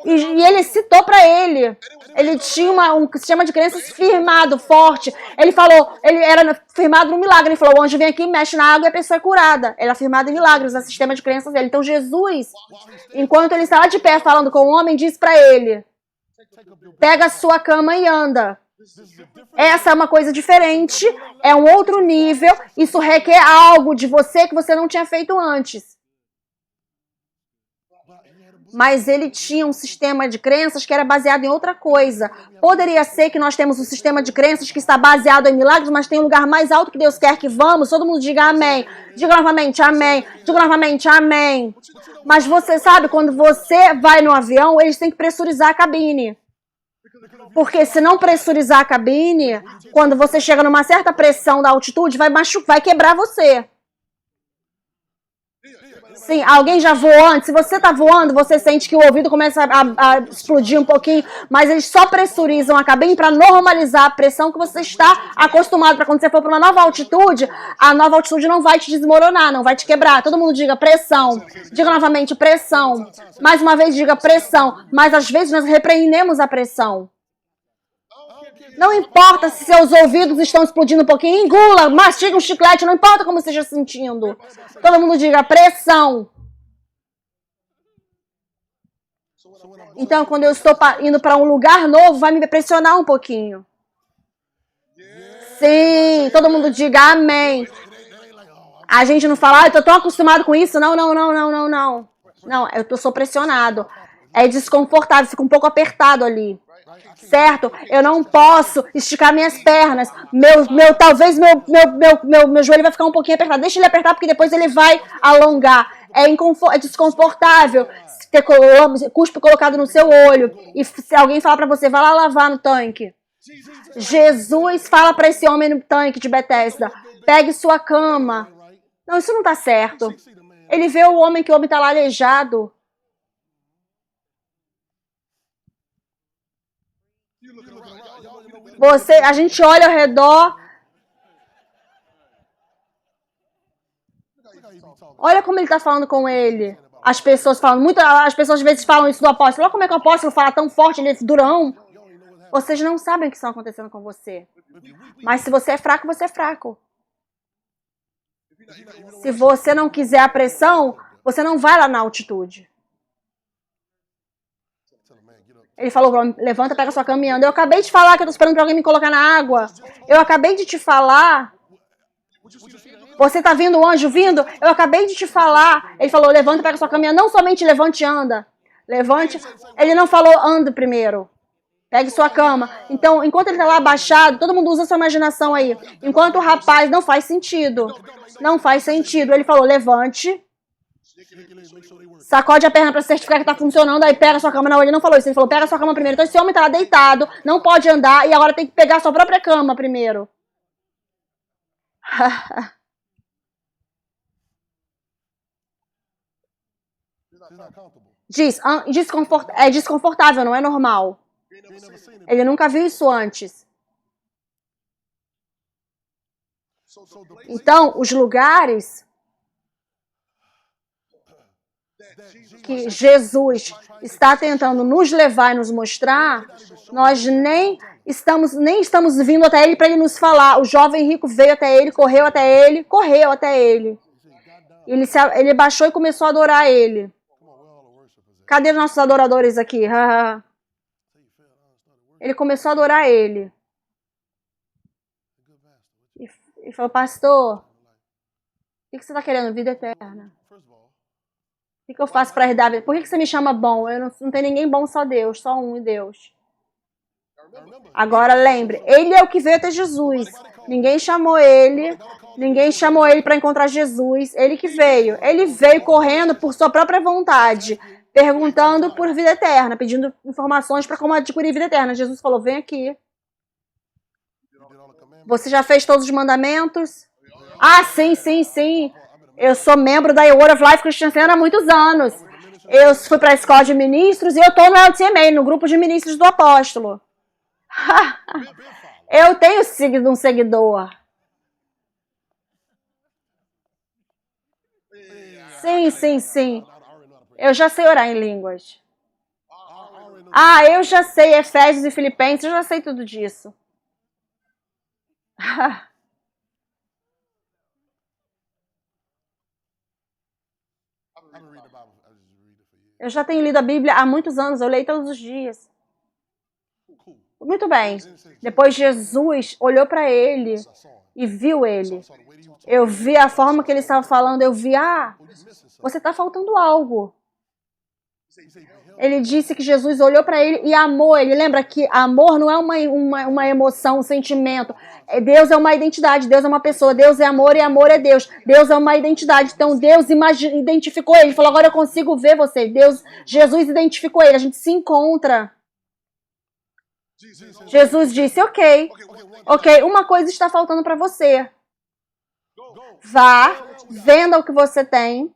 e ele citou para ele. Ele tinha um sistema de crenças firmado, forte. Ele falou, ele era firmado no milagre. Ele falou: o anjo vem aqui, mexe na água e a pessoa é curada. Ele era firmado em milagres, o sistema de crenças dele. Então Jesus, enquanto ele estava de pé falando com o homem, disse para ele: pega a sua cama e anda. Essa é uma coisa diferente, é um outro nível, isso requer algo de você que você não tinha feito antes. Mas ele tinha um sistema de crenças que era baseado em outra coisa. Poderia ser que nós temos um sistema de crenças que está baseado em milagres, mas tem um lugar mais alto que Deus quer que vamos. Todo mundo diga amém. Diga novamente amém. Diga novamente amém. Mas você sabe, quando você vai no avião, eles têm que pressurizar a cabine. Porque se não pressurizar a cabine, quando você chega numa certa pressão da altitude, vai quebrar você. Sim, alguém já voou antes? Se você está voando, você sente que o ouvido começa a explodir um pouquinho, mas eles só pressurizam a cabine para normalizar a pressão que você está acostumado, para quando você for para uma nova altitude, a nova altitude não vai te desmoronar, não vai te quebrar. Todo mundo diga pressão. Diga novamente pressão. Mais uma vez diga pressão. Mas às vezes nós repreendemos a pressão. Não importa se seus ouvidos estão explodindo um pouquinho, engula, mastiga um chiclete, não importa como você esteja sentindo. Todo mundo diga pressão. Então, quando eu estou indo para um lugar novo, vai me pressionar um pouquinho. Sim, todo mundo diga amém. A gente não fala: eu estou tão acostumado com isso. Não. Não, eu sou pressionado. É desconfortável, fica um pouco apertado ali. Certo? Eu não posso esticar minhas pernas. Talvez meu joelho vai ficar um pouquinho apertado. Deixa ele apertar, porque depois ele vai alongar. É desconfortável ter cuspe colocado no seu olho. E se alguém falar pra você: vai lá lavar no tanque. Jesus fala pra esse homem no tanque de Betesda: pegue sua cama. Não, isso não tá certo. Ele vê o homem, que o homem tá lá aleijado. A gente olha ao redor. Olha como ele está falando com ele. As pessoas às vezes falam isso do apóstolo. Olha como é que o apóstolo fala tão forte, ele é durão. Vocês não sabem o que está acontecendo com você. Mas se você é fraco, você é fraco. Se você não quiser a pressão, você não vai lá na altitude. Ele falou: levanta, pega sua cama e anda. Eu acabei de falar que eu estou esperando para alguém me colocar na água. Eu acabei de te falar. Você está vendo o anjo vindo? Eu acabei de te falar. Ele falou: levanta, pega sua cama e anda. Não somente levante e anda. Levante. Ele não falou anda primeiro. Pegue sua cama. Então, enquanto ele está lá abaixado, todo mundo usa sua imaginação aí. Enquanto o rapaz, não faz sentido. Não faz sentido. Ele falou: levante. Sacode a perna para certificar que está funcionando, aí pega a sua cama. Não, ele não falou isso, ele falou: pega a sua cama primeiro. Então esse homem está lá deitado, não pode andar, e agora tem que pegar a sua própria cama primeiro. É desconfortável, não é normal. Ele nunca viu isso antes. Então, os lugares que Jesus está tentando nos levar e nos mostrar, nós nem estamos vindo até ele para ele nos falar. O jovem rico veio até ele, correu até ele. Ele baixou e começou a adorar ele. Cadê os nossos adoradores aqui? Ele começou a adorar ele. E falou, pastor, o que você está querendo? Vida eterna. O que eu faço para herdar a vida? Por que você me chama bom? Eu não tem ninguém bom, só Deus, só um Deus. Agora lembre, ele é o que veio até Jesus. Ninguém chamou ele para encontrar Jesus. Ele que veio. Ele veio correndo por sua própria vontade, perguntando por vida eterna, pedindo informações para como adquirir vida eterna. Jesus falou, vem aqui. Você já fez todos os mandamentos? Ah, sim. Eu sou membro da Word of Life Christian Center há muitos anos. Eu fui para a escola de ministros e eu estou no LTMA, no grupo de ministros do apóstolo. Eu tenho seguido um seguidor. Sim. Eu já sei orar em línguas. Eu já sei Efésios e Filipenses, eu já sei tudo disso. Eu já tenho lido a Bíblia há muitos anos, eu leio todos os dias. Muito bem. Depois Jesus olhou para ele e viu ele. Eu vi a forma que ele estava falando, eu vi, você está faltando algo. Ele disse que Jesus olhou para ele e amou ele. Lembra que amor não é uma emoção, um sentimento. Deus é uma identidade, Deus é uma pessoa, Deus é amor e amor é Deus. Deus é uma identidade. Então Deus identificou ele, falou, agora eu consigo ver você. Jesus identificou ele, a gente se encontra. Jesus disse, ok, uma coisa está faltando para você. Vá, venda o que você tem,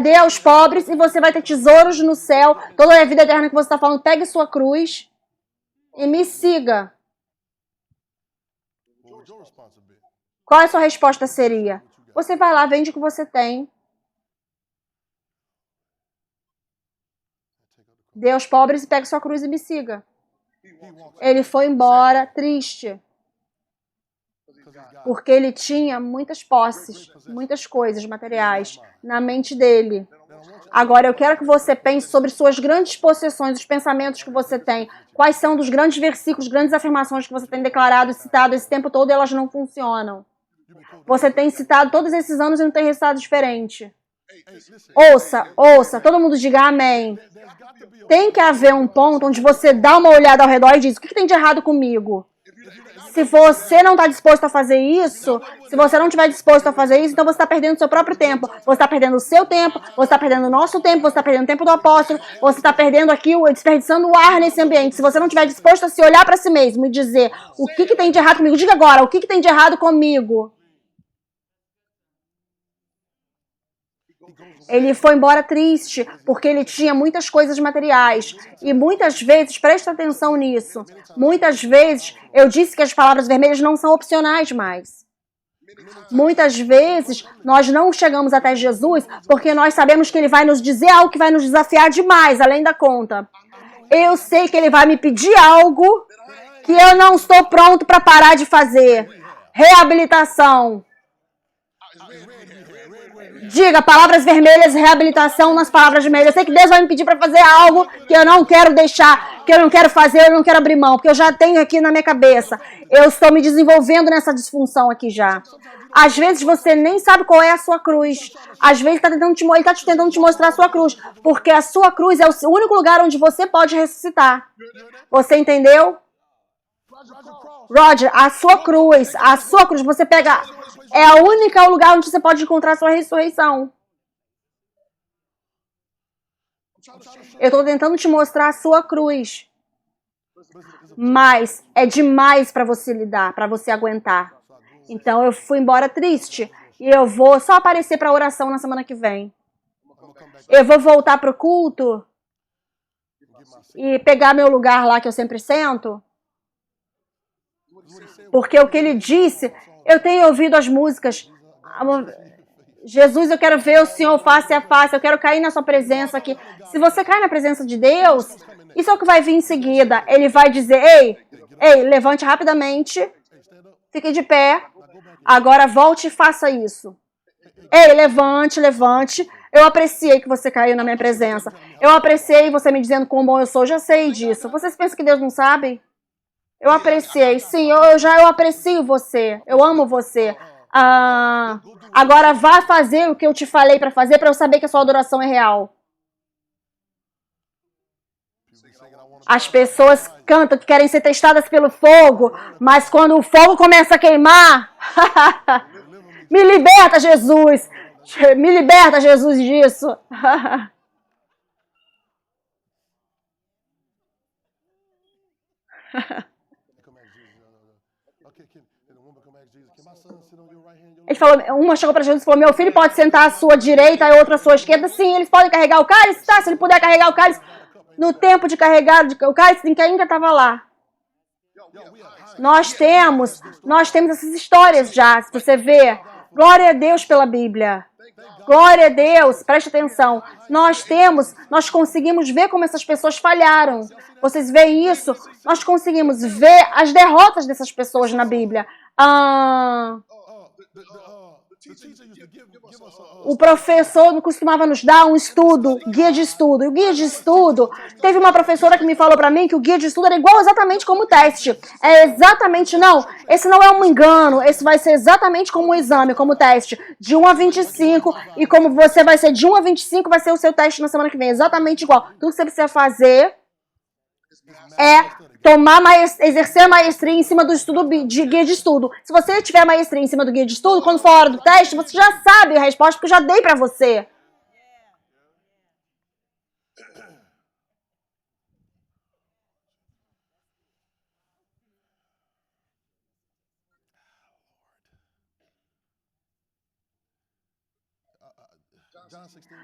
dê aos pobres e você vai ter tesouros no céu. Toda a vida eterna que você está falando, pegue sua cruz e me siga. Qual a sua resposta seria? Você vai lá, vende o que você tem, dê aos pobres e pegue sua cruz e me siga. Ele foi embora triste, porque ele tinha muitas posses, muitas coisas materiais na mente dele. Agora eu quero que você pense sobre suas grandes possessões, os pensamentos que você tem. Quais são dos grandes versículos, grandes afirmações que você tem declarado e citado esse tempo todo e elas não funcionam. Você tem citado todos esses anos e não tem resultado diferente. Ouça, todo mundo diga amém. Tem que haver um ponto onde você dá uma olhada ao redor e diz, o que tem de errado comigo? Se você não está disposto a fazer isso, se você não estiver disposto a fazer isso, então você está perdendo o seu próprio tempo. Você está perdendo o seu tempo, você está perdendo o nosso tempo, você está perdendo o tempo do apóstolo, você está perdendo aqui, desperdiçando o ar nesse ambiente. Se você não estiver disposto a se olhar para si mesmo e dizer, o que tem de errado comigo? Diga agora, o que tem de errado comigo? Ele foi embora triste, porque ele tinha muitas coisas materiais. E muitas vezes, presta atenção nisso, muitas vezes eu disse que as palavras vermelhas não são opcionais mais. Muitas vezes nós não chegamos até Jesus porque nós sabemos que ele vai nos dizer algo que vai nos desafiar demais, além da conta. Eu sei que ele vai me pedir algo que eu não estou pronto para parar de fazer. Reabilitação. Diga, palavras vermelhas, reabilitação nas palavras vermelhas. Eu sei que Deus vai me pedir para fazer algo que eu não quero deixar, que eu não quero fazer, eu não quero abrir mão, porque eu já tenho aqui na minha cabeça. Eu estou me desenvolvendo nessa disfunção aqui já. Às vezes você nem sabe qual é a sua cruz. Às vezes ele está tentando te mostrar a sua cruz, porque a sua cruz é o único lugar onde você pode ressuscitar. Você entendeu? Roger, a sua cruz, você pega... É o único lugar onde você pode encontrar a sua ressurreição. Eu estou tentando te mostrar a sua cruz. Mas é demais para você lidar, para você aguentar. Então eu fui embora triste. E eu vou só aparecer para oração na semana que vem. Eu vou voltar para o culto e pegar meu lugar lá que eu sempre sento. Porque o que ele disse... Eu tenho ouvido as músicas. Jesus, eu quero ver o Senhor face a face. Eu quero cair na sua presença aqui. Se você cai na presença de Deus, isso é o que vai vir em seguida. Ele vai dizer, ei, levante rapidamente. Fique de pé. Agora volte e faça isso. Ei, levante, levante. Eu apreciei que você caiu na minha presença. Eu apreciei você me dizendo quão bom eu sou. Eu já sei disso. Vocês pensam que Deus não sabe? Eu apreciei. Sim, eu aprecio você. Eu amo você. Agora vá fazer o que eu te falei para fazer para eu saber que a sua adoração é real. As pessoas cantam que querem ser testadas pelo fogo, mas quando o fogo começa a queimar, me liberta, Jesus! Me liberta, Jesus, disso! Ele falou, uma chegou para Jesus e falou, meu filho pode sentar à sua direita e outra à sua esquerda. Sim, eles podem carregar o cálice? Tá, se ele puder carregar o cálice. No tempo de carregar o cálice, ninguém ainda estava lá. Nós temos essas histórias já, se você vê. Glória a Deus pela Bíblia. Glória a Deus, preste atenção. Nós conseguimos ver como essas pessoas falharam. Vocês veem isso? Nós conseguimos ver as derrotas dessas pessoas na Bíblia. O professor costumava nos dar um estudo, guia de estudo. E o guia de estudo, teve uma professora que me falou pra mim que o guia de estudo era igual exatamente como o teste. Esse não é um engano, esse vai ser exatamente como um exame, como o teste. De 1 a 25, e como você vai ser de 1 a 25, vai ser o seu teste na semana que vem. Exatamente igual. Tudo que você precisa fazer é exercer a maestria em cima do estudo de guia de estudo. Se você tiver maestria em cima do guia de estudo, quando for a hora do teste, você já sabe a resposta, porque eu já dei pra você.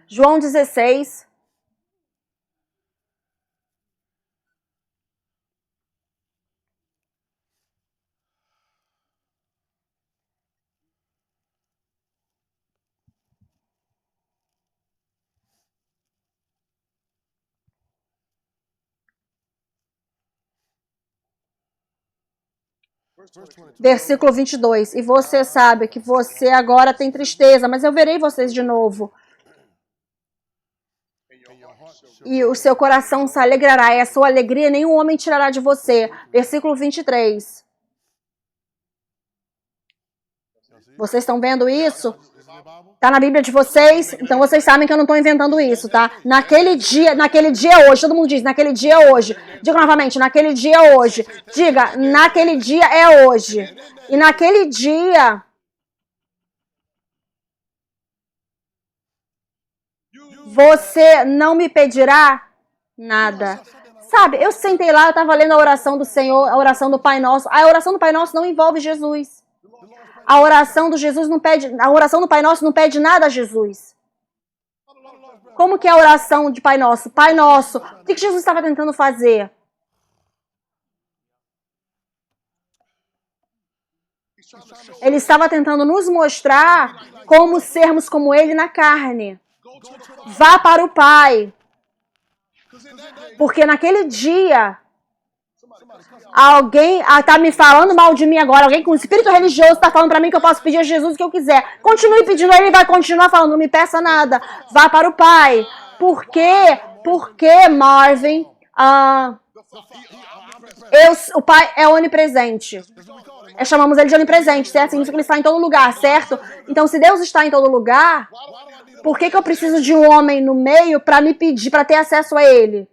João 16. Versículo 22. E você sabe que você agora tem tristeza, mas eu verei vocês de novo. E o seu coração se alegrará, e a sua alegria nenhum homem tirará de você. Versículo 23. Vocês estão vendo isso? Tá na Bíblia de vocês? Então vocês sabem que eu não estou inventando isso, tá? Naquele dia é hoje. Todo mundo diz, naquele dia é hoje. Diga novamente, naquele dia é hoje. Diga, naquele dia é hoje. E naquele dia... você não me pedirá nada. Sabe, eu sentei lá, eu estava lendo a oração do Senhor, a oração do Pai Nosso. A oração do Pai Nosso não envolve Jesus. A oração do Pai Nosso não pede nada a Jesus. Como que é a oração de Pai Nosso? Pai Nosso, o que Jesus estava tentando fazer? Ele estava tentando nos mostrar como sermos como Ele na carne. Vá para o Pai. Porque naquele dia, alguém está me falando mal de mim agora. Alguém com espírito religioso está falando para mim que eu posso pedir a Jesus o que eu quiser. Continue pedindo, ele vai continuar falando, não me peça nada. Vá para o Pai. Por quê? Porque, Marvin, o Pai é onipresente. Chamamos ele de onipresente, certo? Significa que ele está em todo lugar, certo? Então, se Deus está em todo lugar, por que eu preciso de um homem no meio para me pedir, para ter acesso a ele?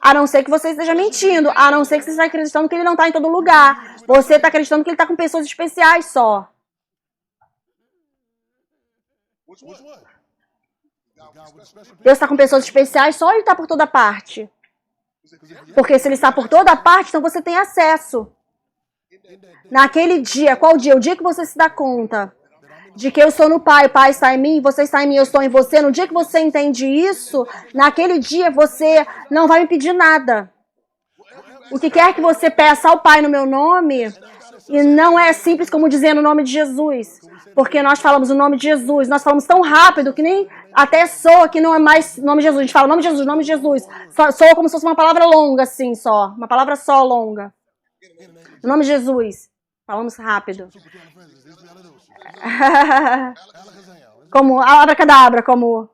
A não ser que você esteja mentindo, a não ser que você esteja acreditando que ele não está em todo lugar. Você está acreditando que ele está com pessoas especiais só. Deus está com pessoas especiais só ou ele está por toda parte? Porque se ele está por toda parte, então você tem acesso. Naquele dia, qual dia? O dia que você se dá conta de que eu estou no Pai, o Pai está em mim, você está em mim, eu estou em você. No dia que você entende isso, naquele dia você não vai me pedir nada. O que quer que você peça ao Pai no meu nome, e não é simples como dizer no nome de Jesus. Porque nós falamos o nome de Jesus, nós falamos tão rápido que nem até soa que não é mais nome de Jesus. A gente fala nome de Jesus, nome de Jesus. Soa como se fosse uma palavra longa assim só, uma palavra só longa. O nome de Jesus. Falamos rápido. Como abracadabra, como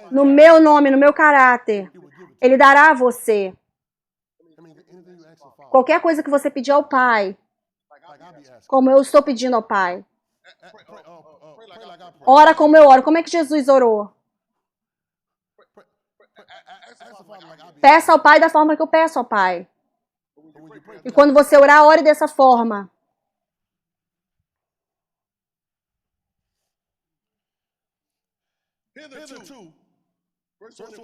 no meu nome, no meu caráter, Ele dará a você. Qualquer coisa que você pedir ao Pai, como eu estou pedindo ao Pai. Ora como eu oro. Como é que Jesus orou? Peça ao Pai da forma que eu peço ao Pai. E quando você orar, ore dessa forma.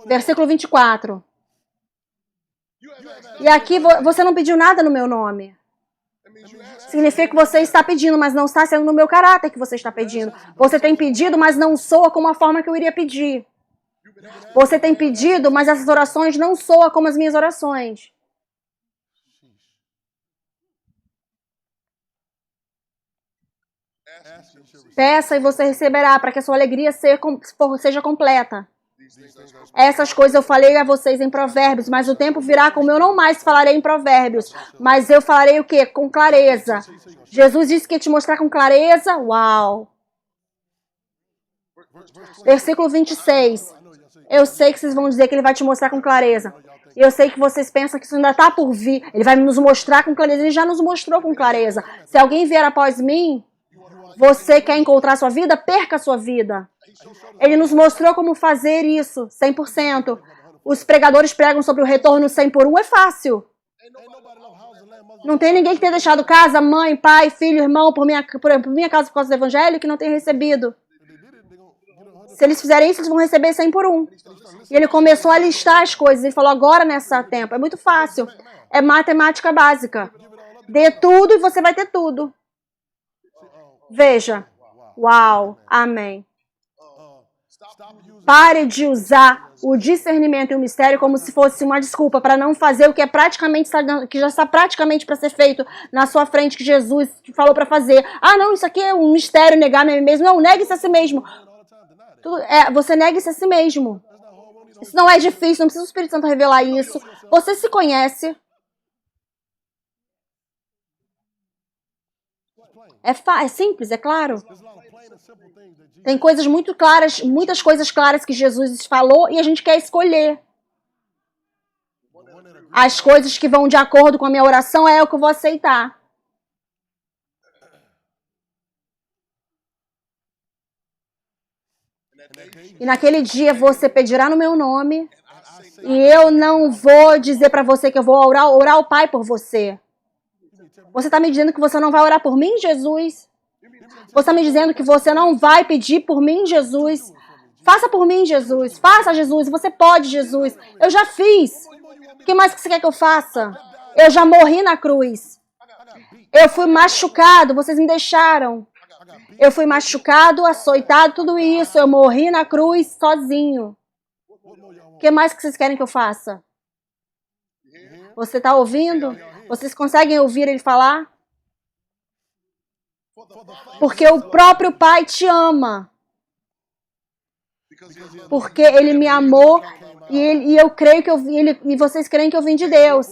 Versículo 24. E aqui você não pediu nada no meu nome. Significa que você está pedindo, mas não está sendo no meu caráter que você está pedindo. Você tem pedido, mas não soa como a forma que eu iria pedir. Você tem pedido, mas essas orações não soam como as minhas orações. Peça e você receberá, para que a sua alegria seja completa. Essas coisas eu falei a vocês em Provérbios, mas o tempo virá como eu não mais falarei em Provérbios, mas eu falarei o quê? Com clareza. Jesus disse que ia te mostrar com clareza. Uau! Versículo 26. Eu sei que vocês vão dizer que ele vai te mostrar com clareza. Eu sei que vocês pensam que isso ainda está por vir. Ele vai nos mostrar com clareza. Ele já nos mostrou com clareza. Se alguém vier após mim, você quer encontrar sua vida? Perca a sua vida. Ele nos mostrou como fazer isso, 100%. Os pregadores pregam sobre o retorno 100 por 1, é fácil. Não tem ninguém que tenha deixado casa, mãe, pai, filho, irmão, por minha causa, por causa do evangelho, que não tenha recebido. Se eles fizerem isso, eles vão receber 100 por 1. E ele começou a listar as coisas. Ele falou, agora nessa tempo, é muito fácil. É matemática básica. Dê tudo e você vai ter tudo. Veja. Uau. Amém. Pare de usar o discernimento e o mistério como se fosse uma desculpa para não fazer o que que já está praticamente para ser feito na sua frente, que Jesus te falou para fazer. Ah, não, isso aqui é um mistério, negar-me a mim mesmo. Não, negue-se a si mesmo. Você negue-se a si mesmo. Isso não é difícil, não precisa o Espírito Santo revelar isso. Você se conhece. É simples, é claro. Tem coisas muito claras, muitas coisas claras que Jesus falou e a gente quer escolher. As coisas que vão de acordo com a minha oração é o que eu vou aceitar. E naquele dia você pedirá no meu nome e eu não vou dizer para você que eu vou orar ao Pai por você. Você está me dizendo que você não vai orar por mim, Jesus? Você está me dizendo que você não vai pedir por mim, Jesus? Faça por mim, Jesus. Faça, Jesus. Você pode, Jesus. Eu já fiz. O que mais que você quer que eu faça? Eu já morri na cruz. Eu fui machucado. Vocês me deixaram. Eu fui machucado, açoitado, tudo isso. Eu morri na cruz sozinho. O que mais que vocês querem que eu faça? Você está ouvindo? Vocês conseguem ouvir ele falar? Porque o próprio Pai te ama. Porque Ele me amou e eu creio que e vocês creem que eu vim de Deus.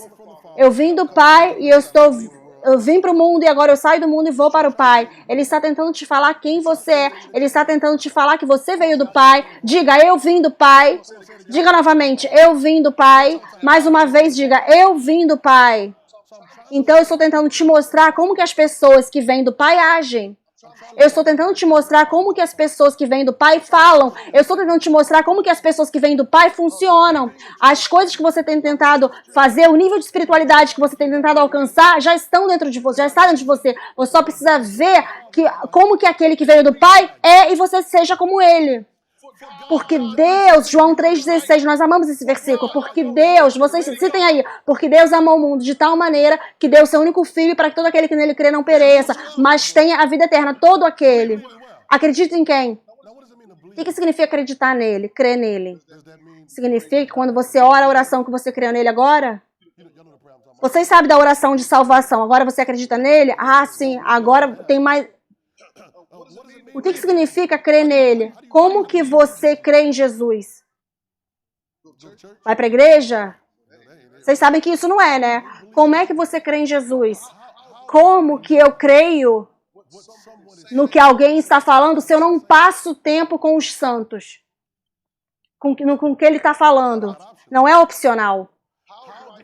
Eu vim do Pai e eu vim para o mundo e agora eu saio do mundo e vou para o Pai. Ele está tentando te falar quem você é. Ele está tentando te falar que você veio do Pai. Diga, eu vim do Pai. Diga novamente, eu vim do Pai. Mais uma vez, diga, eu vim do Pai. Então eu estou tentando te mostrar como que as pessoas que vêm do Pai agem. Eu estou tentando te mostrar como que as pessoas que vêm do Pai falam. Eu estou tentando te mostrar como que as pessoas que vêm do Pai funcionam. As coisas que você tem tentado fazer, o nível de espiritualidade que você tem tentado alcançar, já estão dentro de você, já está dentro de você. Você só precisa ver como que aquele que veio do Pai é e você seja como ele. Porque Deus, João 3,16, nós amamos esse versículo, porque Deus, vocês citem aí, porque Deus amou o mundo de tal maneira que deu seu único filho para que todo aquele que nele crê não pereça, mas tenha a vida eterna, todo aquele. Acredita em quem? O que significa acreditar nele, crer nele? Significa que quando você ora a oração que você crê nele agora, vocês sabem da oração de salvação, agora você acredita nele? Ah, sim, agora tem mais... O que significa crer nele? Como que você crê em Jesus? Vai para a igreja? Vocês sabem que isso não é, né? Como é que você crê em Jesus? Como que eu creio no que alguém está falando se eu não passo tempo com os santos? Com o que ele está falando. Não é opcional.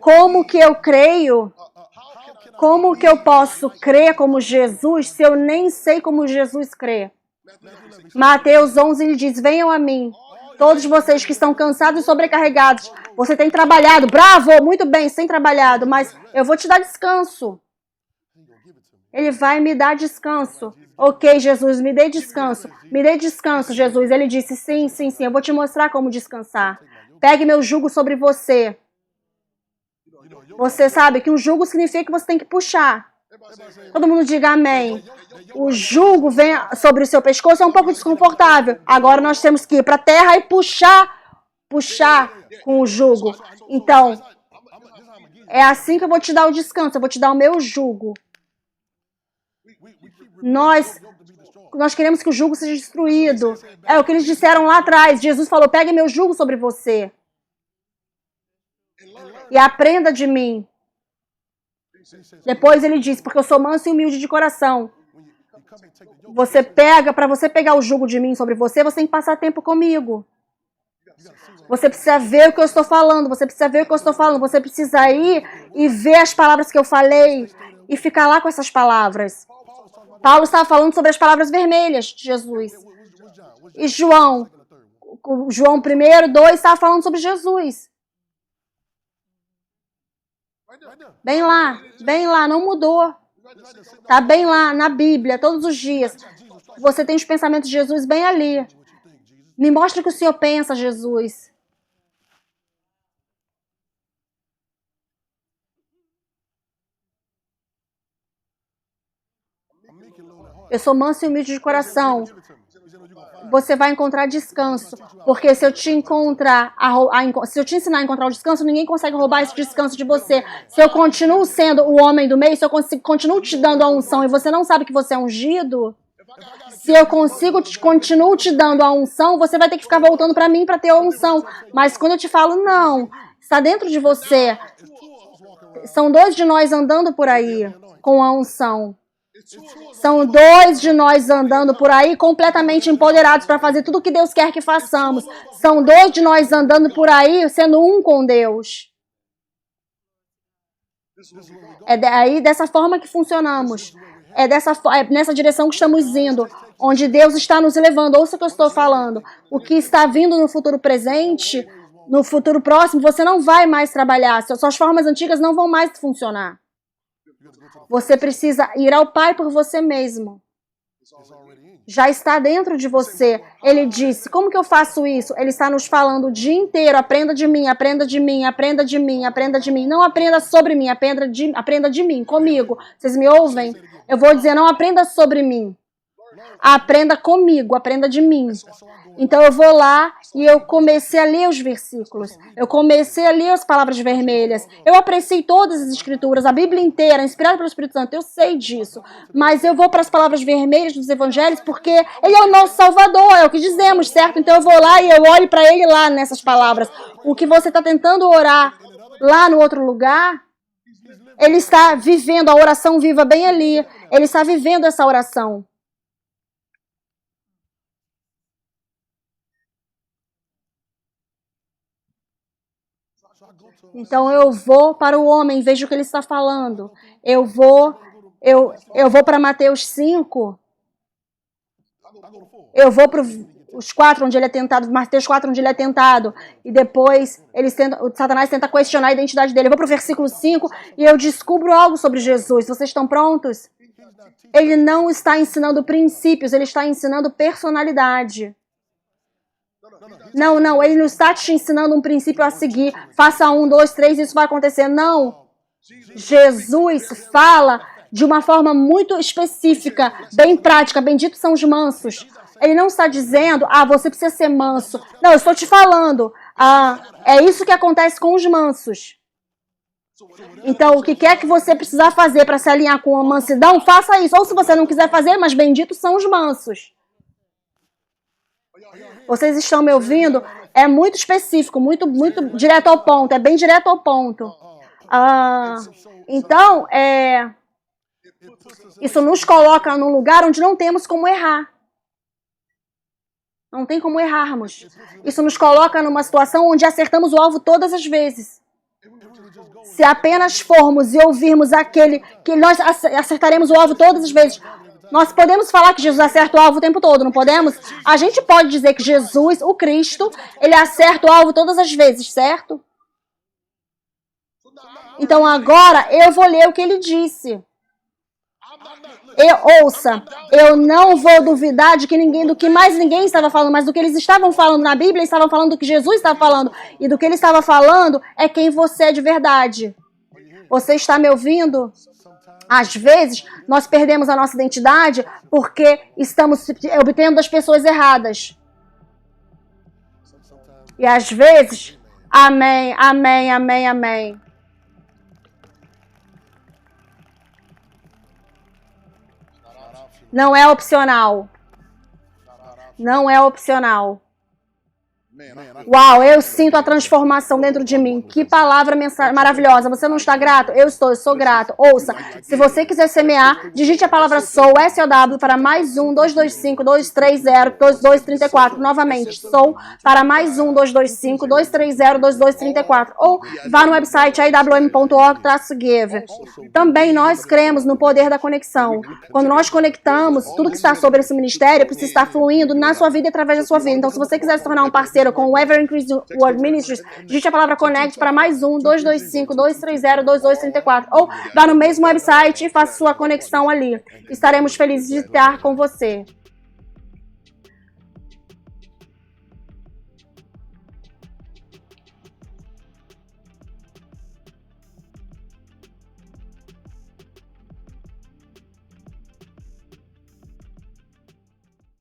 Como que eu creio? Como que eu posso crer como Jesus se eu nem sei como Jesus crê? Mateus 11, ele diz, venham a mim, todos vocês que estão cansados e sobrecarregados. Você tem trabalhado, bravo, muito bem, você tem trabalhado, mas eu vou te dar descanso. Ele vai me dar descanso. Ok, Jesus, me dê descanso. Me dê descanso, Jesus. Ele disse, sim, sim, sim, eu vou te mostrar como descansar. Pegue meu jugo sobre você. Você sabe que um jugo significa que você tem que puxar. Todo mundo diga amém. O jugo vem sobre o seu pescoço, é um pouco desconfortável. Agora nós temos que ir para a terra e puxar com o jugo. Então, é assim que eu vou te dar o descanso, eu vou te dar o meu jugo. Nós queremos que o jugo seja destruído. É o que eles disseram lá atrás. Jesus falou, pegue meu jugo sobre você. E aprenda de mim. Depois ele disse, porque eu sou manso e humilde de coração. Para você pegar o jugo de mim sobre você, você tem que passar tempo comigo. Você precisa ver o que eu estou falando, você precisa ver o que eu estou falando, você precisa ir e ver as palavras que eu falei e ficar lá com essas palavras. Paulo estava falando sobre as palavras vermelhas de Jesus. E João 1:2 estava falando sobre Jesus. Bem lá, não mudou. Está bem lá, na Bíblia, todos os dias. Você tem os pensamentos de Jesus bem ali. Me mostra o que o Senhor pensa, Jesus. Eu sou manso e humilde de coração. Você vai encontrar descanso. Porque se eu te ensinar a encontrar o descanso, ninguém consegue roubar esse descanso de você. Se eu continuo sendo o homem do meio, se eu continuo te dando a unção e você não sabe que você é ungido, se eu continuo te dando a unção, você vai ter que ficar voltando para mim para ter a unção. Mas quando eu te falo, não, está dentro de você. São 2 de nós andando por aí com a unção. São 2 de nós andando por aí completamente empoderados para fazer tudo o que Deus quer que façamos. São 2 de nós andando por aí sendo um com Deus. É dessa forma que funcionamos. É nessa direção que estamos indo, onde Deus está nos levando. Ouça o que eu estou falando. O que está vindo no futuro presente, no futuro próximo, você não vai mais trabalhar. Suas formas antigas não vão mais funcionar. Você precisa ir ao Pai por você mesmo. Já está dentro de você. Ele disse, como que eu faço isso? Ele está nos falando o dia inteiro, aprenda de mim, aprenda de mim, aprenda de mim, aprenda de mim. Não aprenda sobre mim, aprenda de mim, comigo. Vocês me ouvem? Eu vou dizer, não aprenda sobre mim. Aprenda comigo, aprenda de mim. Então eu vou lá e eu comecei a ler os versículos. Eu comecei a ler as palavras vermelhas. Eu apreciei todas as escrituras, a Bíblia inteira, inspirada pelo Espírito Santo. Eu sei disso. Mas eu vou para as palavras vermelhas dos evangelhos porque Ele é o nosso Salvador, é o que dizemos, certo? Então eu vou lá e eu olho para Ele lá nessas palavras. O que você está tentando orar lá no outro lugar, Ele está vivendo a oração viva bem ali. Ele está vivendo essa oração. Então eu vou para o homem, vejo o que ele está falando. Eu vou para Mateus 5. Eu vou para os 4 onde ele é tentado, Mateus 4 onde ele é tentado. E depois o Satanás tenta questionar a identidade dele. Eu vou para o versículo 5 e eu descubro algo sobre Jesus. Vocês estão prontos? Ele não está ensinando princípios, ele está ensinando personalidade. Não, ele não está te ensinando um princípio a seguir. Faça 1, 2, 3, isso vai acontecer. Não. Jesus fala de uma forma muito específica, bem prática. Benditos são os mansos. Ele não está dizendo, você precisa ser manso. Não, eu estou te falando. É isso que acontece com os mansos. Então, o que quer que você precisar fazer para se alinhar com a mansidão, faça isso. Ou se você não quiser fazer, mas benditos são os mansos. Vocês estão me ouvindo? É muito específico, muito direto ao ponto. É bem direto ao ponto. Então, Isso nos coloca num lugar onde não temos como errar. Não tem como errarmos. Isso nos coloca numa situação onde acertamos o alvo todas as vezes. Se apenas formos e ouvirmos aquele que nós acertaremos o alvo todas as vezes, nós podemos falar que Jesus acerta o alvo o tempo todo, não podemos? A gente pode dizer que Jesus, o Cristo, ele acerta o alvo todas as vezes, certo? Então agora eu vou ler o que ele disse. Ouça, eu não vou duvidar de que do que mais ninguém estava falando, mas do que eles estavam falando na Bíblia, eles estavam falando do que Jesus estava falando. E do que ele estava falando é quem você é de verdade. Você está me ouvindo? Às vezes, nós perdemos a nossa identidade porque estamos obtendo das pessoas erradas. E às vezes, amém, amém, amém, amém. Não é opcional. Não é opcional. Uau, eu sinto a transformação dentro de mim. Que palavra maravilhosa. Você não está grato? Eu sou grato. Ouça, se você quiser semear, digite a palavra SOW, S-O-W, para mais 1-225-230-2234. Novamente, SOW para mais 1-225-230-2234. Ou vá no website awm.org/give. Também nós cremos no poder da conexão. Quando nós conectamos, tudo que está sobre esse ministério precisa estar fluindo na sua vida e através da sua vida. Então, se você quiser se tornar um parceiro com o Ever Increase Word Ministries, digite a palavra CONNECT para mais 1-225-230-2234. Ou vá no mesmo website e faça sua conexão ali. Estaremos felizes de estar com você.